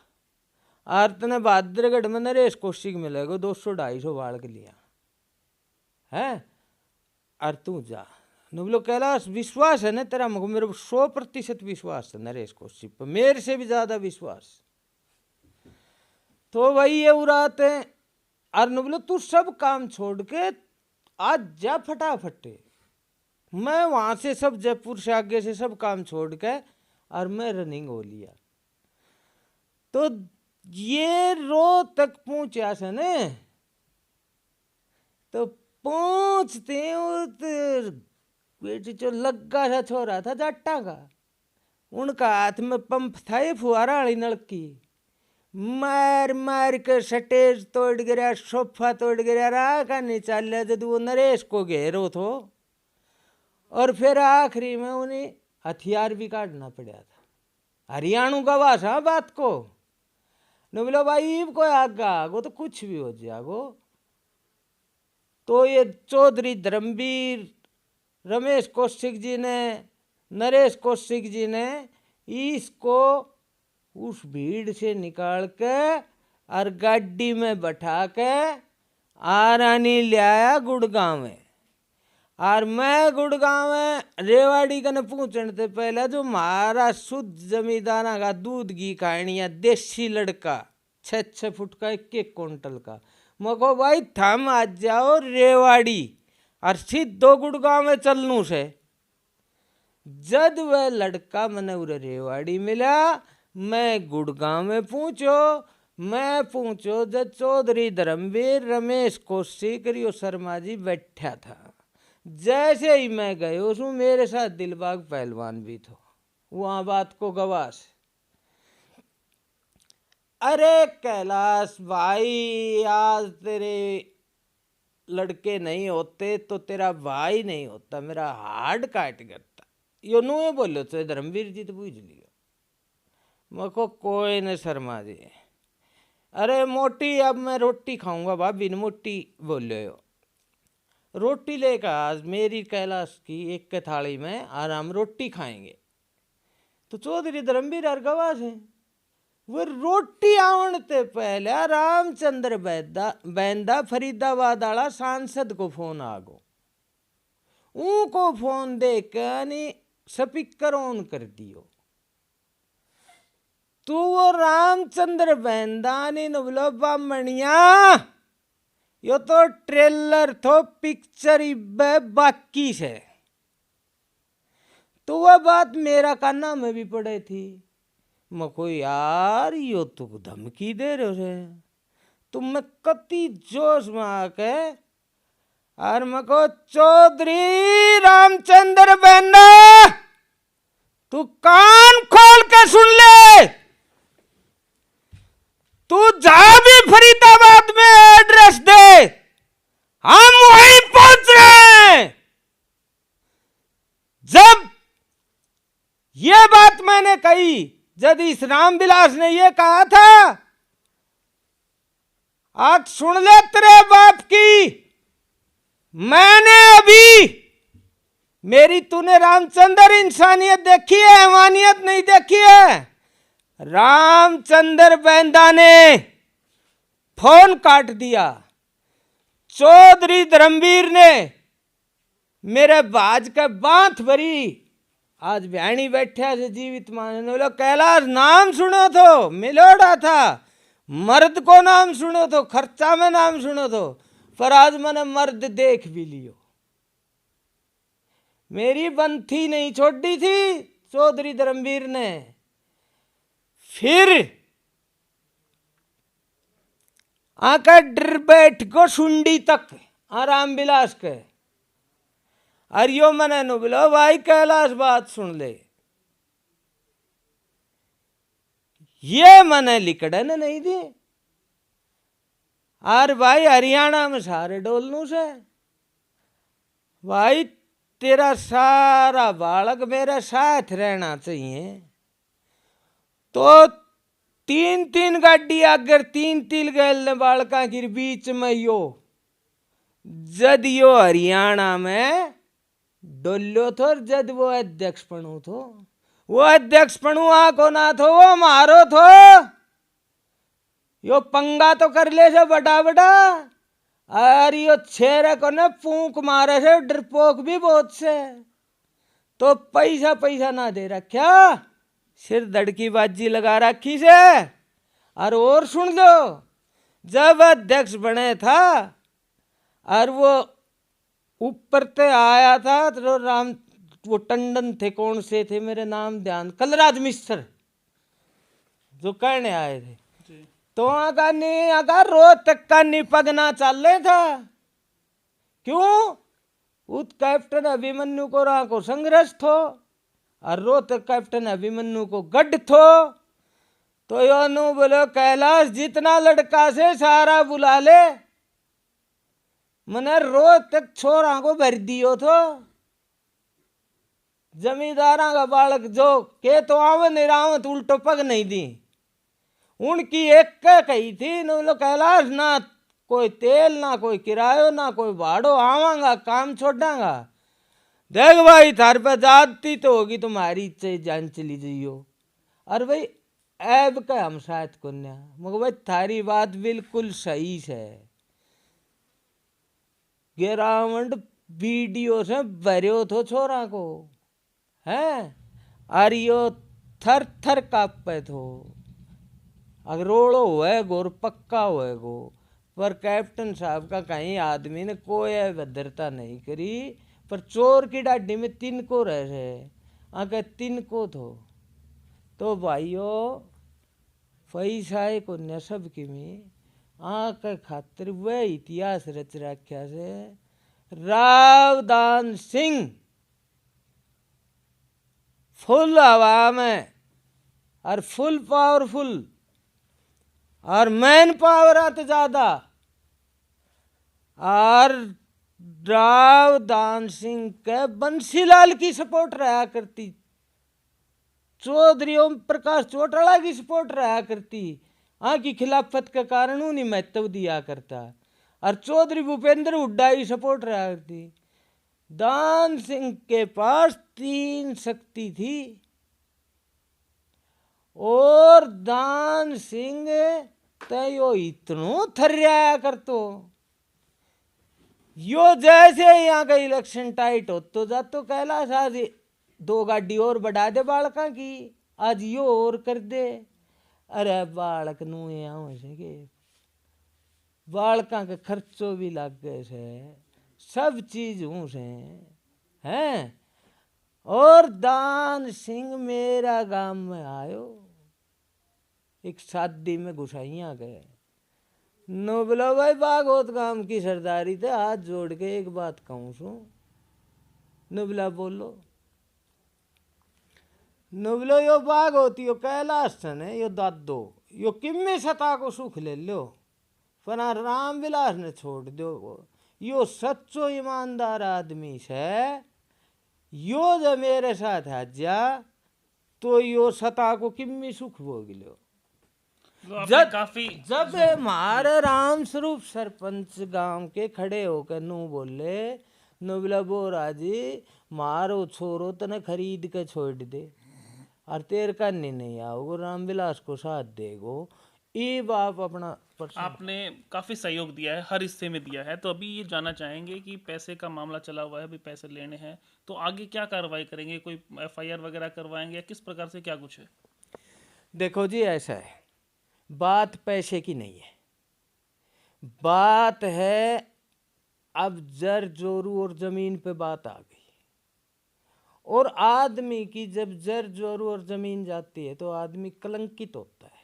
और तने बहादुरगढ़ में नरेश कौशिक मिलेगा 200-250 बाल के लिया है, और तू जा। बोलो कैलाश विश्वास है ना तेरा? मको मेरे 100% विश्वास है नरेश कौशिक पर, मेरे से भी ज्यादा विश्वास। तो वही ये उरात है। और बोलो तू सब काम छोड़ के आज जा फटाफट। मैं वहां से सब जयपुर से आगे से सब काम छोड़ के और मैं रनिंग हो लिया। तो ये रो तक पहुंचा से न, तो पहुंचते बेटी जो लग्गा सा छोरा था जाटा का, उनका हाथ में पंप था ये फुहारा वाली नलकी, मार मार कर स्टेज तोड़ गिरा, सोफा तोड़ गिरा, राह का नहीं चल रहा जब वो नरेश को घेरो तो। और फिर आखिरी में उन्हें हथियार भी काटना पड़ा था। हरियाणु गवाह था बात को। न बोलो भाई को आगा आगो तो कुछ भी हो जाएगो। तो ये चौधरी धर्मवीर, रमेश कौशिक जी ने, नरेश कौशिक जी ने इसको उस भीड़ से निकाल के और गाड़ी में बैठा के आरानी ले आया गुड़गांव में। और मैं गुड़गांव में रेवाड़ी कने पहुंचने से पहले जो हमारा शुद्ध जमींदारा का दूध घी खानिया देसी लड़का 6-6 फुट का 1-1 क्विंटल का, मको भाई थम आ जाओ रेवाड़ी और सीधो गुड़गांव में चलनू से। जब वह लड़का मैंने उरे रेवाड़ी मिला, मैं गुड़गांव में पहुंचो जब चौधरी धर्मवीर, रमेश कौशिक और शर्मा जी बैठा था। जैसे ही मैं गए उसमें मेरे साथ दिलबाग पहलवान भी था, वहां बात को गवाह से। अरे कैलाश भाई आज तेरे लड़के नहीं होते तो तेरा भाई नहीं होता, मेरा हार्ड काट करता, यो नुए बोलो तो धर्मवीर जी तो पूछ लियो। मको कोई न शर्मा जी, अरे मोटी अब मैं रोटी खाऊंगा भाभी ने मोटी बोले हो। रोटी लेकर आज मेरी कैलाश की एक के थाली में और हम रोटी खाएंगे। तो चौधरी धर्मवीर और गवाह है वो रोटी आवन ते पहले रामचंद्र बैंदा फरीदाबाद वाला सांसद को फोन आगो, उनको फोन देकर स्पीकर ऑन कर दियो। तो वो रामचंद्र बैंदा ने बोलो बामणिया यो तो ट्रेलर थो, पिक्चर बाकी से। तो वह बात मेरा काना में भी पड़े थी। मको यार यो तो धमकी दे रहे हो, तुम मैं कति जोश में आके और मको चौधरी रामचंद्र बैंदा तू कान खोल के सुन ले, तू जहां भी फरीदाबाद में एड्रेस दे हम वहीं पहुंच रहे हैं। जब ये बात मैंने कही, जब इस रामविलास ने ये कहा था आज सुन ले तेरे बाप की, मैंने अभी मेरी तूने रामचंद्र इंसानियत देखी है, हैवानियत नहीं देखी है। रामचंद्र बैंदा ने फोन काट दिया, चौधरी धर्मवीर ने मेरे बाज के बांथ भरी, आज भैनी बैठा से जीवित माने बोलो कैलाश नाम सुनो तो मिलोड़ा था, मर्द को नाम सुनो तो खर्चा में नाम सुनो तो, पर आज मैंने मर्द देख भी लियो। मेरी बंथी नहीं छोड़ी थी चौधरी धर्मवीर ने। फिर आका डर बैठ को सुंडी तक आराम विलास के, अरियो मने नु बोलो भाई कैलाश बात सुन ले, ये मने लिकड़न नहीं दी। और भाई हरियाणा में सारे डोलनू से भाई तेरा सारा बालक मेरे साथ रहना चाहिए। तो तीन तीन गाड़ी अगर तीन तीन गैल बालका की बीच में यो जद यो हरियाणा में डोल्यो थो जद वो अध्यक्ष पणु थो, वो अध्यक्ष पणु आको ना थो, वो मारो थो। यो पंगा तो कर ले से बड़ा बड़ा, और यो छेरे को न फूंक मारे से, डरपोक भी बहुत से। तो पैसा पैसा ना दे रखा, सिर धड़की बाजी लगा रखी से। और सुन लो, जब अध्यक्ष बने था और वो ऊपर ते आया था तो राम वो टंडन थे, कौन से थे मेरे नाम ध्यान, कलराज मिश्र जो कहने आए थे जी। तो आगा रोहतक का निपगना चल रहे था। क्यों? उत कैप्टन अभिमन्यु को रा को संघर्ष थो और रोहतक कैप्टन अभिमन्यु को गढ़ थो। तो यो नु बोलो कैलाश जितना लड़का से सारा बुला ले, मने रोहतक छोरा को भर दियो थो। जमींदारा का बालक जो के तो आव निरावत उल्टो पग नहीं दी, उनकी एक कही थी नो कैलाश ना कोई तेल ना कोई किरायो ना कोई भाड़ो, आवांगा काम छोड़ांगा। देख भाई थार पे जाती तो होगी तुम्हारी इच्छा जान चली जाइयो। और भाई ऐब का हम शायद कन्या मगर भाई थारी बात बिल्कुल सही है। गिरावंड वीडियो से भरियो थो छोरा को है, और यो थर थर कापे थो। अगर रोड़ो हुए गो और पक्का हुए गो, पर कैप्टन साहब का कहीं आदमी ने कोई भद्रता नहीं करी। पर चोर की डाडी में तिनको रहे, आगे तिनको थो। तो भाइयों पैसा को न सब की में आके खातिर वह इतिहास रच रखा से रावदान सिंह फुल हवा में और फुल पावरफुल और मैन पावर आते ज्यादा, और रावदान सिंह के बंसीलाल की सपोर्ट रहा करती, चौधरी ओम प्रकाश चौटाला की सपोर्ट रहा करती। की खिलाफत के कारण उन्हें महत्व दिया करता, और चौधरी भूपेंद्र हुड्डा की सपोर्ट रहा करती। दान सिंह के पास तीन शक्ति थी, और दान सिंह तयो इतनो थर्या करतो, यो जैसे यहाँ का इलेक्शन टाइट हो तो जातो कैलाश आज 2 गाड़ी और बढ़ा दे बालका की, आज यो और कर दे। अरे बालक नू यहाँ के बालका के खर्चो भी लग गए से, सब चीज हूँ से हैं। और दान सिंह मेरा गांव में आयो, एक शादी में घुसाइया गए, नो बोलो भाई बागोत गांव की सरदारी थे, हाथ जोड़ के एक बात कहूँ सू। नुबला बोलो, नुबलो यो बागोत यो कैलाश ने यो दादो यो किम्मे सता को सुख ले लो, पर रामविलास ने छोड़ दो। यो सच्चो ईमानदार आदमी से, यो जब मेरे साथ हाजा तो यो सता को किम्मी सुख भोग लो। जब हमारे राम स्वरूप सरपंच गांव के खड़े होकर नू बोले, नु बोला बोरा जी मारो छोरो तने खरीद के छोड़ दे, और तेर का नहीं आओगे रामविलास को साथ देगो। ये बाप अपना आपने काफी सहयोग दिया है, हर हिस्से में दिया है। तो अभी ये जानना चाहेंगे कि पैसे का मामला चला हुआ है, अभी पैसे लेने हैं, तो आगे क्या कार्रवाई करेंगे? कोई FIR वगैरह करवाएंगे या किस प्रकार से, क्या कुछ है? देखो जी ऐसा है, बात पैसे की नहीं है, बात है अब जर जोरू और जमीन पे बात आ गई। और आदमी की जब जर जोरू और जमीन जाती है तो आदमी कलंकित होता है।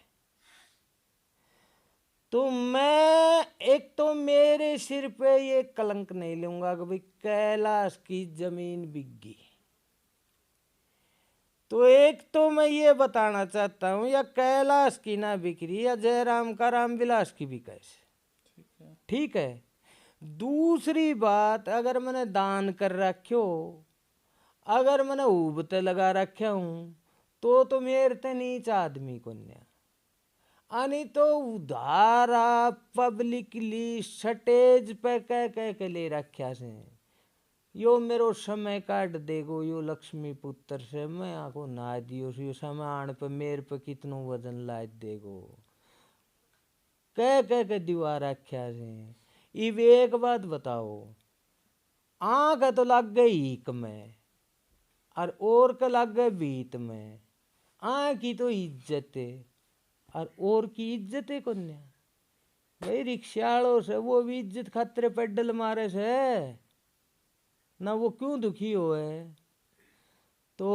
तो मैं एक तो मेरे सिर पे ये कलंक नहीं लूंगा कि भाई कैलाश की जमीन बिक गई। तो एक तो मैं ये बताना चाहता हूं, या कैलाश की ना बिक्री या जयराम का रामविलास की भी कैसे, ठीक है। दूसरी बात, अगर मैंने दान कर रखो, अगर मैंने उबते लगा रखे हूं, तो मेरे ते नीच आदमी को न्या आनी तो उधारा पब्लिकली स्टेज पे कह कह के ले रख्या से यो मेरो समय काट देगो यो लक्ष्मी पुत्र से मैं आको ना दियो यो समय आने पे मेरे पे कितनो वजन लाद देगो कह कह के दीवार रख्या से। इब एक बात बताओ, आँख तो लग गई हीक में और के लग गए बीत में, आँख की तो इज्जत है और की इज्जत है कन्या भाई रिक्शावालों से वो भी इज्जत खतरे पेडल मारे से ना वो क्यों दुखी हो है। तो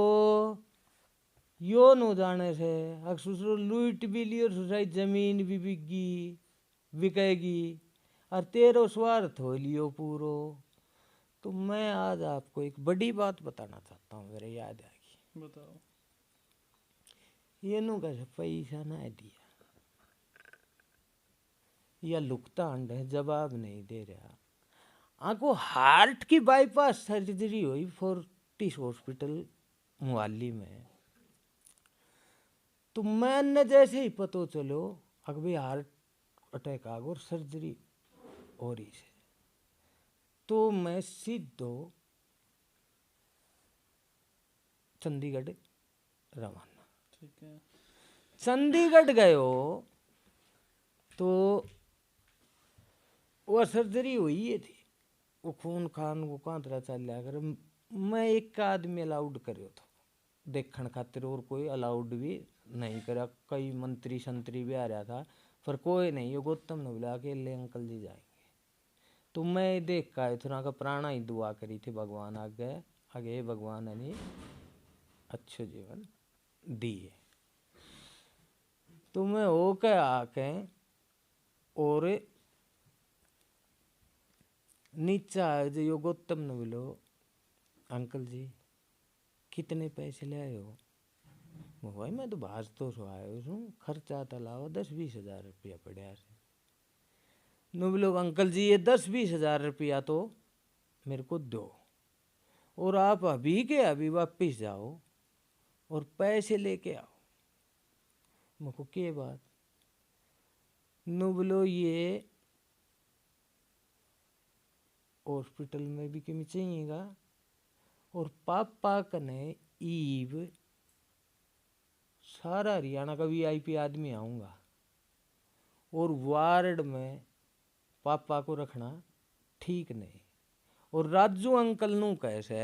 यो नो जाने से अक्सर लूट भी ली और सुसाई जमीन भी बिकगी बिकेगी और तेरो स्वार्थ हो लियो पूरो। तो मैं आज आपको एक बड़ी बात बताना चाहता हूँ, मेरे याद आ गई। बताओ। ये नो कैसे पैसा ना दिया या लुकता अंड है जवाब नहीं दे रहा। आको हार्ट की बाईपास सर्जरी हुई फोर्टिस हॉस्पिटल मुहाली में। तो मैंने जैसे ही पतो चलो अगर भाई हार्ट अटैक आ गया और सर्जरी हो रही है तो मैं सीधो चंडीगढ़ रवाना। ठीक है। चंडीगढ़ गयो तो वो सर्जरी हुई है थी, वो खून खान वो कांतरा चल लिया कर। मैं एक आदमी अलाउड करो था देखने खातिर और कोई अलाउड भी नहीं करा। कई मंत्री संतरी भी आ रहा था पर कोई नहीं, ये गौतम ने बुला के ले अंकल जी जाएंगे। तो मैं देख का थोड़ा का प्राणा ही दुआ करी थी भगवान आगे आगे भगवान ने अच्छो जीवन दिए। तो मैं हो के आके और नीचा आए जो यो गौतम ने बोलो अंकल जी कितने पैसे ले आए हो। भाई मैं तो बाहर तो सो आया हूँ, खर्चा तो अलावा 10-20 हजार रुपया पड़ा से। नो बोलो अंकल जी ये 10-20 हजार रुपया तो मेरे को दो और आप अभी के अभी वापिस जाओ और पैसे लेके आओ। मुझको के बात नो बोलो ये हॉस्पिटल में भी कमी चाहिएगा और पापा कने ईव सारा हरियाणा का वीआईपी आदमी आऊँगा और वार्ड में पापा को रखना ठीक नहीं और राजू अंकल नू कैसे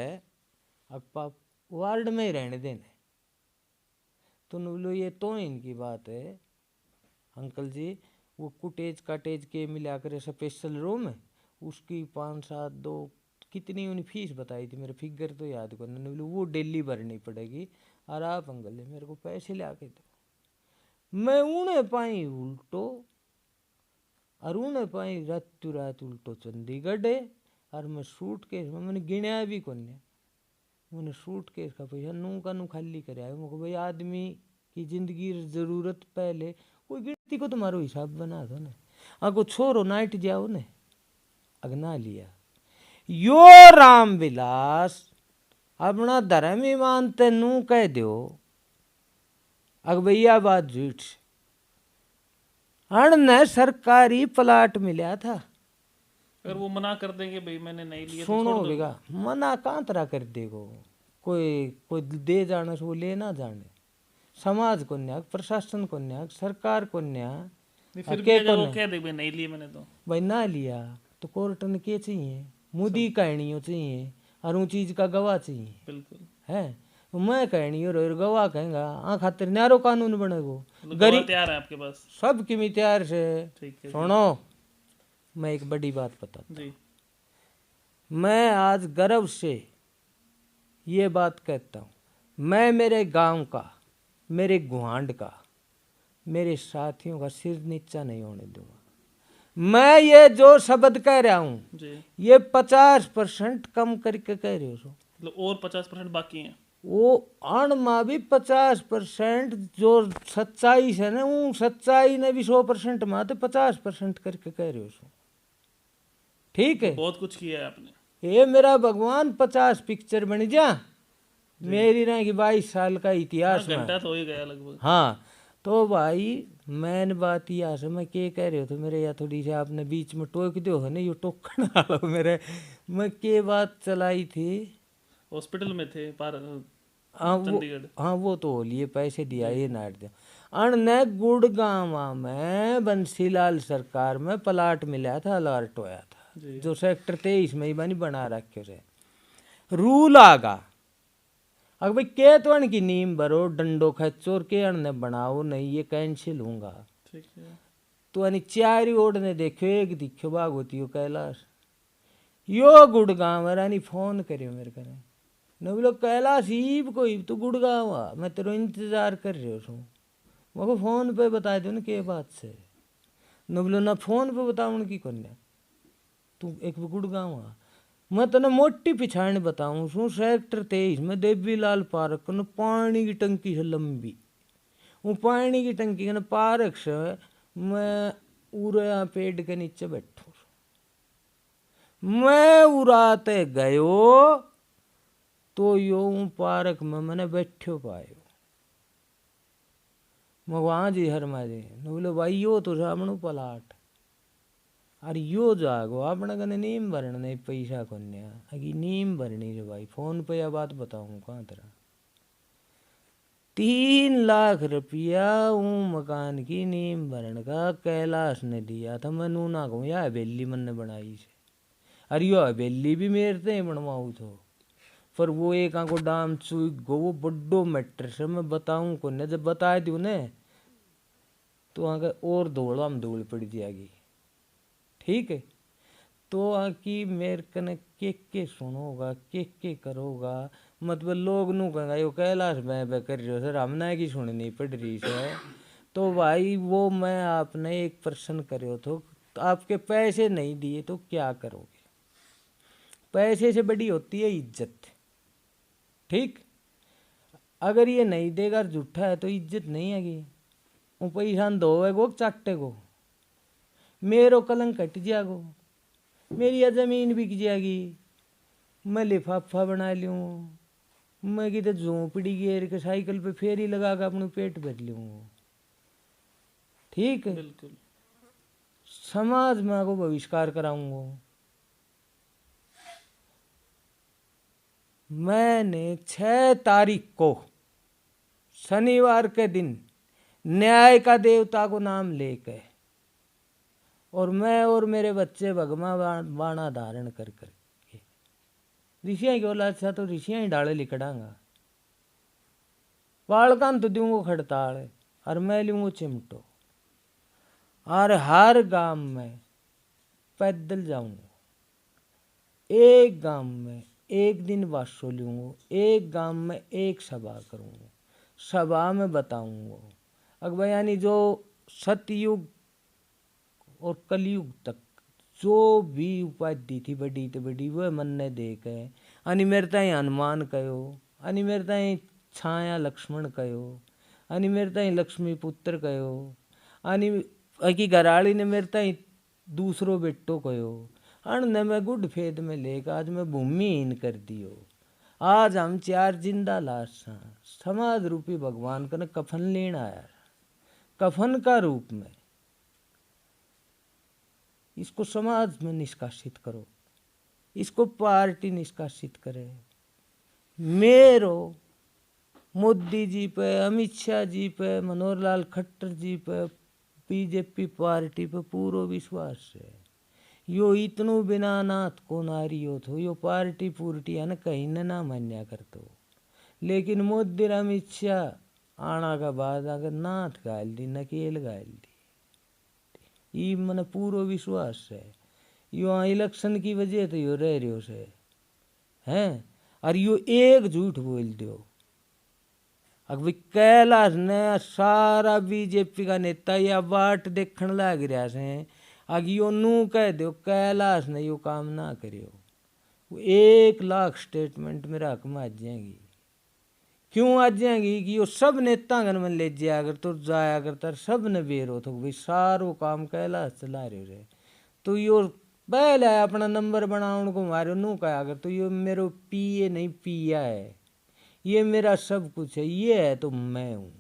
अब पाप वार्ड में ही रहने देने। तो बोलो ये तो इनकी बात है अंकल जी, वो कुटेज काटेज के मिला कर स्पेशल रूम है उसकी 5-7 2 कितनी उन्हें फीस बताई थी, मेरे फिगर तो याद करना। बोलो वो डेली भरनी पड़ेगी और आप अंकल जी मेरे को पैसे ला के दो। मैं उन्हें पाई उल्टो और उन्हें पाई रात रात उल्टो चंडीगढ़ है और मैं सूट केस में मैंने गिना भी कौन मैंने सूट केस का पैसा नू का नू खाली कराया। मुझको भाई आदमी की जिंदगी जरूरत पहले कोई गिनती को तुम्हारो हिसाब बना दो ना आगो छोरो नाइट जाओ ने अगना लिया। यो राम विलास अपना धर्म ही मानते नू कह दो अग भैया बात झूठ। ने सरकारी प्लाट मिला था अगर वो मना कर देंगे भाई मैंने नहीं लिया तो सुनो छोड़ दो। बेगा मना कहाँ तरह कर देगो कोई कोई दे जाने से वो ले ना जाने। समाज को न्याय प्रशासन को न्याय सरकार को न्याय नहीं, फिर भी अगर वो कह दे भाई नहीं लिए मैंने तो भाई ना लिया तो कोर्ट ने क्या चाहिए मुदी कहनी चाहिए और उन चीज का गवाह चाहिए बिल्कुल है। मैं कहनी और गवाह कहेगा आ खातिर न्यारो कानून बनेगो गरीब तैयार है आपके पास सब की तैयार से। ठीक है सुनो मैं एक बड़ी बात बताता जी। मैं आज गर्व से ये बात कहता हूँ मैं मेरे गांव का मेरे गुआंढ का मेरे साथियों का सिर नीचा नहीं होने दूंगा। मैं ये जो शब्द कह रहा हूँ जी ये 50% कम करके कह रहे हो मतलब और 50% बाकी हैं। वो अणमा भी 50% जो सच्चाई से ना वो सच्चाई ने भी 100% मा तो 50% करके कह रहे हो। ठीक है बहुत कुछ किया है आपने। ये मेरा भगवान 50 पिक्चर बन जा मेरी रहेगी 22 साल का इतिहास में। घंटा तो हो ही गया लगभग। हाँ तो भाई मैंने बात यहाँ से मैं के कह रहे हो तो मेरे यहाँ थोड़ी सी आपने बीच में टोक दो है ना, ये टोकन वाला मेरे मैं के बात चलाई थी। हॉस्पिटल में थे पार हाँ वो, चंडीगढ़। हाँ वो तो हो लिए पैसे दिया जी ये नाट दो। अन गुड़गांव में बंसीलाल सरकार में प्लाट मिला था, अलर्ट होया था, जी जो सेक्टर 23 में ही बनी बना रखे से रूल आगा। अगर भाई के तो की नीम भरो डंडो खच्चो और के अण बनाओ नहीं ये कैंसिल होगा। ठीक है। तो अनि चार ओड ने देखो एक दिखो बाग होती हो कैलाश यो गुड़गांव रानी फोन करियो मेरे को न बोलो कैलाश ईब कोई तू गुड़गांव आ मैं तेरो इंतजार कर रही हूँ। मको फोन पे बता दो ना के बात से न बोलो ना फोन पे बताऊँ उनकी कन्या तू एक गुड़गांव आ। मैं तने मोटी पिछाड़ बताऊं सू सेक्टर 23 में देवीलाल पार्क न पानी की टंकी से लंबी वो पानी की टंकी के पार्क से मैं उरे यहाँ पेड़ के नीचे बैठू मैं उराते गयो तो यो पार्क में मैंने बैठो पायो मैं वहां जी हर माजे बोलो भाई यो तो सामने पलाट अरे यो जागो अपने कने नीम भरण नहीं पैसा कोन्या अगी नीम भरनी रे भाई फोन पे या बात बताऊं कहाँ तरह 3 लाख रुपया मकान की नीम भरण का कैलाश ने दिया था। मैं नू ना कहूँ या हवेली मन ने बनाई से अरे यो हवेली भी मेरे से बनवाऊ तो पर वो एक आंखों डाम चुक गो वो बड्डो मैटर से मैं बताऊं को ने जब बता दू ने तो आगे और दौड़ा हम धूल पड़ जाएगी। ठीक है तो आकी मेरे कने के सुनोगा के करोगा मतलब लोग नू कहेंगे यो कैलाश मैं कर रही हो सर हमने की सुननी पड़ रही है। तो भाई वो मैं आपने एक प्रश्न करो तो आपके पैसे नहीं दिए तो क्या करोगे। पैसे से बड़ी होती है इज्जत। ठीक अगर ये नहीं देगा झूठा है तो इज्जत नहीं हैगी वो पैसा दो है गो चाटे को मेरो कलंक कट जाएगो मेरी जमीन बिक जाएगी मैं लिफाफा बना लूँ मैं किधर झोंपड़ी घेर के साइकिल पे फेरी लगा कर अपने पेट भर लूँ। ठीक है बिल्कुल। समाज में आगो बहिष्कार कराऊंगा। मैंने 6 तारीख को शनिवार के दिन न्याय का देवता को नाम लेकर और मैं और मेरे बच्चे भगमा बाणा धारण कर करके ऋषिया की औलाद था तो ऋषिया ही डाले लिखड़ांगा बालकान तो दूंगो खड़ताल और मैं लूंगो चिमटो और हर गांव में पैदल जाऊंगा एक गांव में एक दिन वासो लूंगा एक गांव में एक सभा करूंगा सभा में बताऊंगा अकबर यानी जो सतयुग और कलयुग तक जो भी उपाधि थी बड़ी तो बड़ी वह मन ने दे के अनि मेरे ताई हनुमान कहो अनि मेरे ताई छाया लक्ष्मण कहो अनि मेरे ताई लक्ष्मी पुत्र कहो अनि अकी घराली ने मेरे ताई दूसरो बेटो कहो अण ने मैं गुड फेद में लेकर आज मैं भूमिहीन कर दियो। आज हम 4 जिंदा लाश समाज रूपी भगवान का कफन लेना आया कफन का रूप में इसको समाज में निष्कासित करो इसको पार्टी निष्कासित करे। मेरो मोदी जी पे अमित शाह जी पे मनोहर लाल खट्टर जी पे बीजेपी पार्टी पे पूरा विश्वास है। यो इतनो बिना नाथ को नारियो थो यो पार्टी पूर्टी है न कहीं ना मान्या करतो लेकिन मोदी अमित शाह आना का बाद अगर नाथ गाल दी नकेल गाल दी ये मन पूरा विश्वास है। यो इलेक्शन की वजह तो यो रह रहो से हैं और यो एक झूठ बोल दो अब कैलाश ने सारा बीजेपी का नेता या बाट देखने लग रहा से अग यो नू कह दो कैलाश ने यो काम ना करियो 1 लाख स्टेटमेंट मेरा हक में आ जाएंगी। क्यों आ जाएंगी कि यो सब नेता गन में ले जाया अगर तो जाया करता सब ने बेरो तो भाई सारो काम कैलाश चला रहे रे तो यो पहले अपना नंबर बनाओ को मारो नू कहा अगर तो यो मेरो पिए नहीं पिया है ये मेरा सब कुछ है ये है तो मैं हूँ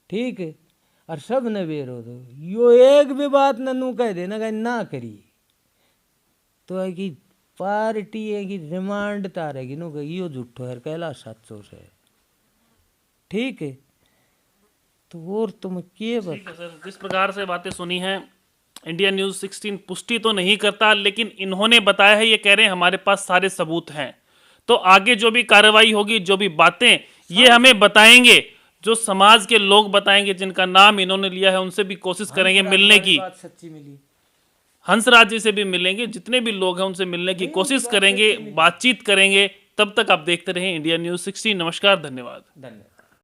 ठीक है, और सब ने विरोध हो, यो एक भी बात ननू कह देना कहीं ना करी तो है कि पार्टी है कि रिमांड तारेगी नो कि यो झूठो है कैलाश साचो से, ठीक है। तो और तुम के ठीक है सर, जिस प्रकार से बातें सुनी हैं, इंडिया न्यूज़ 16 पुष्टि तो नहीं करता, लेकिन इन्होंने बताया है, ये कह रहे हैं हमारे पास सारे सबूत हैं। तो आगे जो भी कार्रवाई होगी, जो भी बातें ये हमें बताएंगे, जो समाज के लोग बताएंगे जिनका नाम इन्होंने लिया है, उनसे भी कोशिश करेंगे मिलने की। बात सच्ची मिली, हंसराज जी से भी मिलेंगे, जितने भी लोग हैं उनसे मिलने की कोशिश करेंगे, बातचीत करेंगे। तब तक आप देखते रहें इंडिया न्यूज़ 16। नमस्कार, धन्यवाद। धन्यवाद।